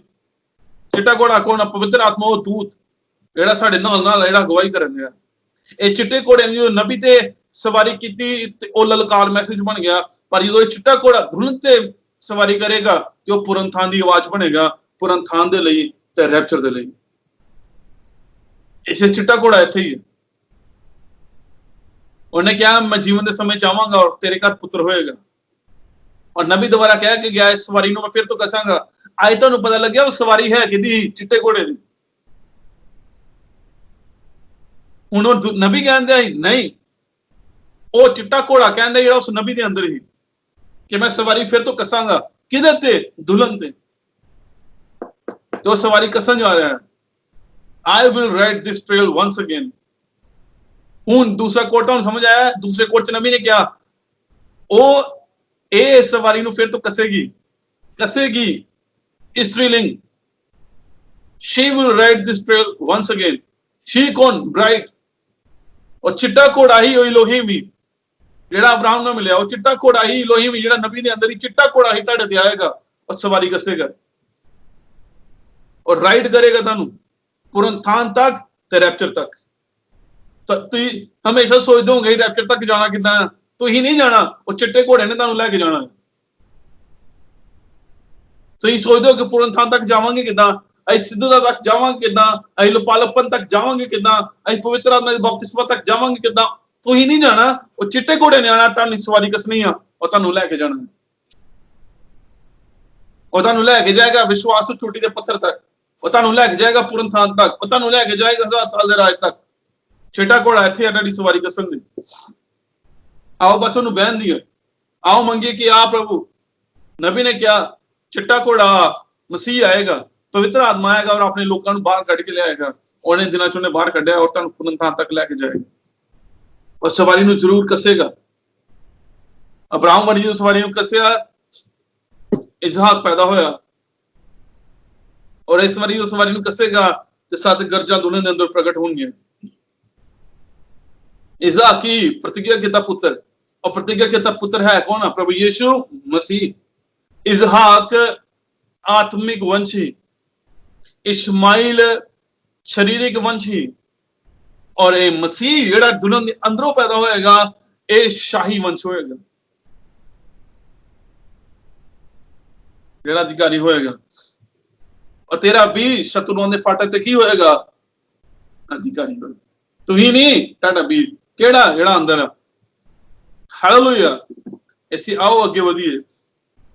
चिट्टा घोड़ा कौन है? पवित्र आत्मा वो दूत जेड़ा साडे नाल नाल जेड़ा गवाही करन दिया। ਇਹ ਚਿੱਟੇ ਘੋੜੇ ਨੇ ਨਬੀ ਤੇ ਸਵਾਰੀ ਕੀਤੀ ਤੇ ਉਹ ਲਲਕਾਰ ਮੈਸੇਜ ਬਣ ਗਿਆ, ਪਰ ਜਦੋਂ ਇਹ ਚਿੱਟਾ ਘੋੜਾ ਧੁਨ ਤੇ ਸਵਾਰੀ ਕਰੇਗਾ ਤੇ ਉਹ ਪੁਰਨ ਥਾਂ ਦੀ ਆਵਾਜ਼ ਬਣੇਗਾ, ਪੁਰਨ ਥਾਂ ਦੇ ਲਈ ਤੇ ਰੈਪਚਰ ਦੇ ਲਈ। ਇਸੇ ਚਿੱਟਾ ਘੋੜਾ ਇੱਥੇ ਹੀ ਹੈ। ਉਹਨੇ ਕਿਹਾ ਮੈਂ ਜੀਵਨ ਦੇ ਸਮੇਂ ਚ ਆਵਾਂਗਾ ਔਰ ਤੇਰੇ ਘਰ ਪੁੱਤਰ ਹੋਏਗਾ। ਔਰ ਨਬੀ ਦੁਬਾਰਾ ਕਹਿ ਕੇ ਗਿਆ ਇਸ ਸਵਾਰੀ ਨੂੰ ਮੈਂ ਫਿਰ ਤੋਂ ਕਸਾਂਗਾ। ਅੱਜ ਤੁਹਾਨੂੰ ਪਤਾ ਲੱਗਿਆ ਉਹ ਸਵਾਰੀ ਹੈ ਕਿਹਦੀ? ਚਿੱਟੇ ਘੋੜੇ ਦੀ। ਹੁਣ ਉਹ ਨਬੀ ਕਹਿੰਦਾ ਨਹੀਂ, ਉਹ ਚਿੱਟਾ ਘੋੜਾ ਕਹਿੰਦਾ ਜਿਹੜਾ ਉਸ ਨਬੀ ਦੇ ਅੰਦਰ ਹੀ ਕਿ ਮੈਂ ਸਵਾਰੀ ਫਿਰ ਤੋਂ ਕਸਾਂਗਾ। ਕਿਹਦੇ ਤੇ? ਦੁਲਹਨ ਤੇ। ਤੇ ਉਹ ਸਵਾਰੀ ਕਸਣ ਜਾ ਰਿਹਾ ਹੈ। I will ride this trail once again। ਹੁਣ ਦੂਸਰਾ ਕੋਟ ਤੁਹਾਨੂੰ ਸਮਝ ਆਇਆ? ਦੂਸਰੇ ਕੋਟ ਚ ਨਬੀ ਨੇ ਕਿਹਾ ਉਹ ਇਹ ਸਵਾਰੀ ਨੂੰ ਫਿਰ ਤੋਂ ਕਸੇਗੀ स्त्रीलिंग। she will ride this trail once again। she कौन? ब्राइड। और चिट्टा घोड़ा ही इलोहिम ही ਜਿਹੜਾ ਅਬਰਾਹਮ ਨੂੰ ਮਿਲਿਆ, ਉਹ ਚਿੱਟਾ ਘੋੜਾ ਹੀ ਇਲੋਹਿਮ ਜਿਹੜਾ ਨਬੀ ਦੇ ਅੰਦਰ ਹੀ ਚਿੱਟਾ ਘੋੜਾ ਹੀ ਤੁਹਾਡੇ ਤੇ ਆਏਗਾ ਔਰ ਸਵਾਰੀ ਕਸੇਗਾ ਔਰ ਰਾਈਡ ਕਰੇਗਾ ਤੁਹਾਨੂੰ ਪੁਰਨ ਥਾਂ ਤੱਕ ਤੇ ਰੈਪਚਰ ਤੱਕ। ਤੁਸੀਂ ਹਮੇਸ਼ਾ ਸੋਚਦੇ ਹੋਗੇ ਰੈਪਚਰ ਤੱਕ ਜਾਣਾ ਕਿੱਦਾਂ? ਤੁਸੀਂ ਨਹੀਂ ਜਾਣਾ, ਉਹ ਚਿੱਟੇ ਘੋੜੇ ਨੇ ਤੁਹਾਨੂੰ ਲੈ ਕੇ ਜਾਣਾ। ਤੁਸੀਂ ਸੋਚਦੇ ਹੋ ਕਿ ਪੁਰਨ ਥਾਂ ਤੱਕ ਜਾਵਾਂਗੇ ਕਿੱਦਾਂ? ਅਸੀਂ ਸਿੱਧਤਾ ਤੱਕ ਜਾਵਾਂਗੇ ਕਿੱਦਾਂ? ਅਸੀਂ ਲੁਪਾਲਪਨ ਤੱਕ ਜਾਵਾਂਗੇ ਕਿੱਦਾਂ? ਅਸੀਂ ਪਵਿੱਤਰ ਆਤਮਾ ਦੇ ਬਪਤਿਸਮਾ ਤੱਕ ਜਾਵਾਂਗੇ ਕਿੱਦਾਂ? ਤੁਸੀਂ ਨਹੀਂ ਜਾਣਾ, ਉਹ ਚਿੱਟੇ ਘੋੜੇ ਨੇ ਆਣਾ, ਤੁਹਾਨੂੰ ਸਵਾਰੀ ਕਸਣੀ ਆ ਔਰ ਤੁਹਾਨੂੰ ਲੈ ਕੇ ਜਾਣਾ। ਉਹ ਤੁਹਾਨੂੰ ਲੈ ਕੇ ਜਾਏਗਾ ਵਿਸ਼ਵਾਸ ਤੋਂ ਚੋਟੀ ਦੇ ਪੱਥਰ ਤੱਕ, ਉਹ ਤੁਹਾਨੂੰ ਲੈ ਕੇ ਜਾਏਗਾ ਪੁਰਨ ਥਾਂ ਤੱਕ, ਉਹ ਤੁਹਾਨੂੰ ਲੈ ਕੇ ਜਾਏਗਾ 1000 ਸਾਲ ਦੇ ਰਾਜ ਤੱਕ। ਚਿੱਟਾ ਘੋੜਾ ਇੱਥੇ ਤੁਹਾਡੀ ਸਵਾਰੀ ਕਸਣ ਦੀ। ਆਓ ਬਸ ਉਹਨੂੰ ਬਹਿਣ ਦੀ, ਆਓ ਮੰਗੀਏ ਕਿ ਆ ਪ੍ਰਭੂ। ਨਬੀ ਨੇ ਕਿਹਾ चिट्टा घोड़ा मसीह आएगा, पवित्र आत्मा आएगा और अपने लोगों को बाहर कट के ले आएगा। उन्हें दिनों च बाहर कढ़िया और तुहानू पुरन थां तक लैके जाएगा और सवारी नू जरूर कसेगा। अब्राहम वाली जो सवारी नू कसिया, इसहाक पैदा होया और इस वारी जो सवारी नू कसेगा ते 7 गरजां दुल्हन दे अंदर प्रगट होणगियां। इसहाक की प्रतिज्ञा कीता पुत्र, और प्रतिज्ञा कीता पुत्र है कौन? प्रभु यीशु मसीह। इसहाक आत्मिक वंश ही, इस्माइल शरीरिक वंश ही, और ये मसीह जेड़ा दुल्हन दे अंदरों पैदा होएगा ये शाही वंश होएगा, जेड़ा अधिकारी होएगा। और तेरा भी शत्रुओं दे फाटक ते की होएगा? अधिकारी होएगा। तू ही नहीं, ताड़ा भी केड़ा जेड़ा अंदर है। हालेलुया। ऐसी आओ अगे बढ़िए।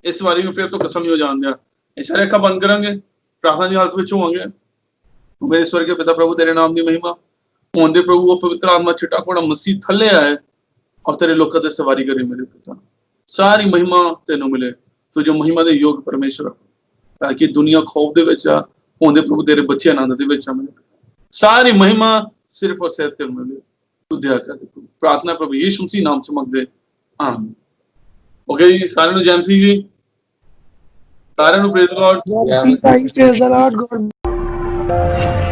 इस बारी में फिर तो कसम ही हो जान दिया। इस रेखा बंद करेंगे, प्रार्थना की हालत में होंगे। मेरे ईश्वर के पिता प्रभु तेरे नाम की महिमा होंदे प्रभु वो पवित्र आत्मा चिट्टा घोड़ा मसीह थले आए और तेरे लोगों ते सवारी करे। मेरे पिता सारी महिमा तेनों मिले, तू जो महिमा दे योग परमेश्वर, ताकि दुनिया खौफ दे विच आ होंदे प्रभु तेरे बच्चे आनंद दे विच आ। मेरे सारी महिमा सिर्फ और सिर्फ तेरे मिले, तू दया कर। प्रार्थना प्रभु यीशु मसीह नाम से मंगदे, आमीन। ओके जी, सारे नु जय मसीह जी, सारे नु praise the Lord. Praise the Lord, God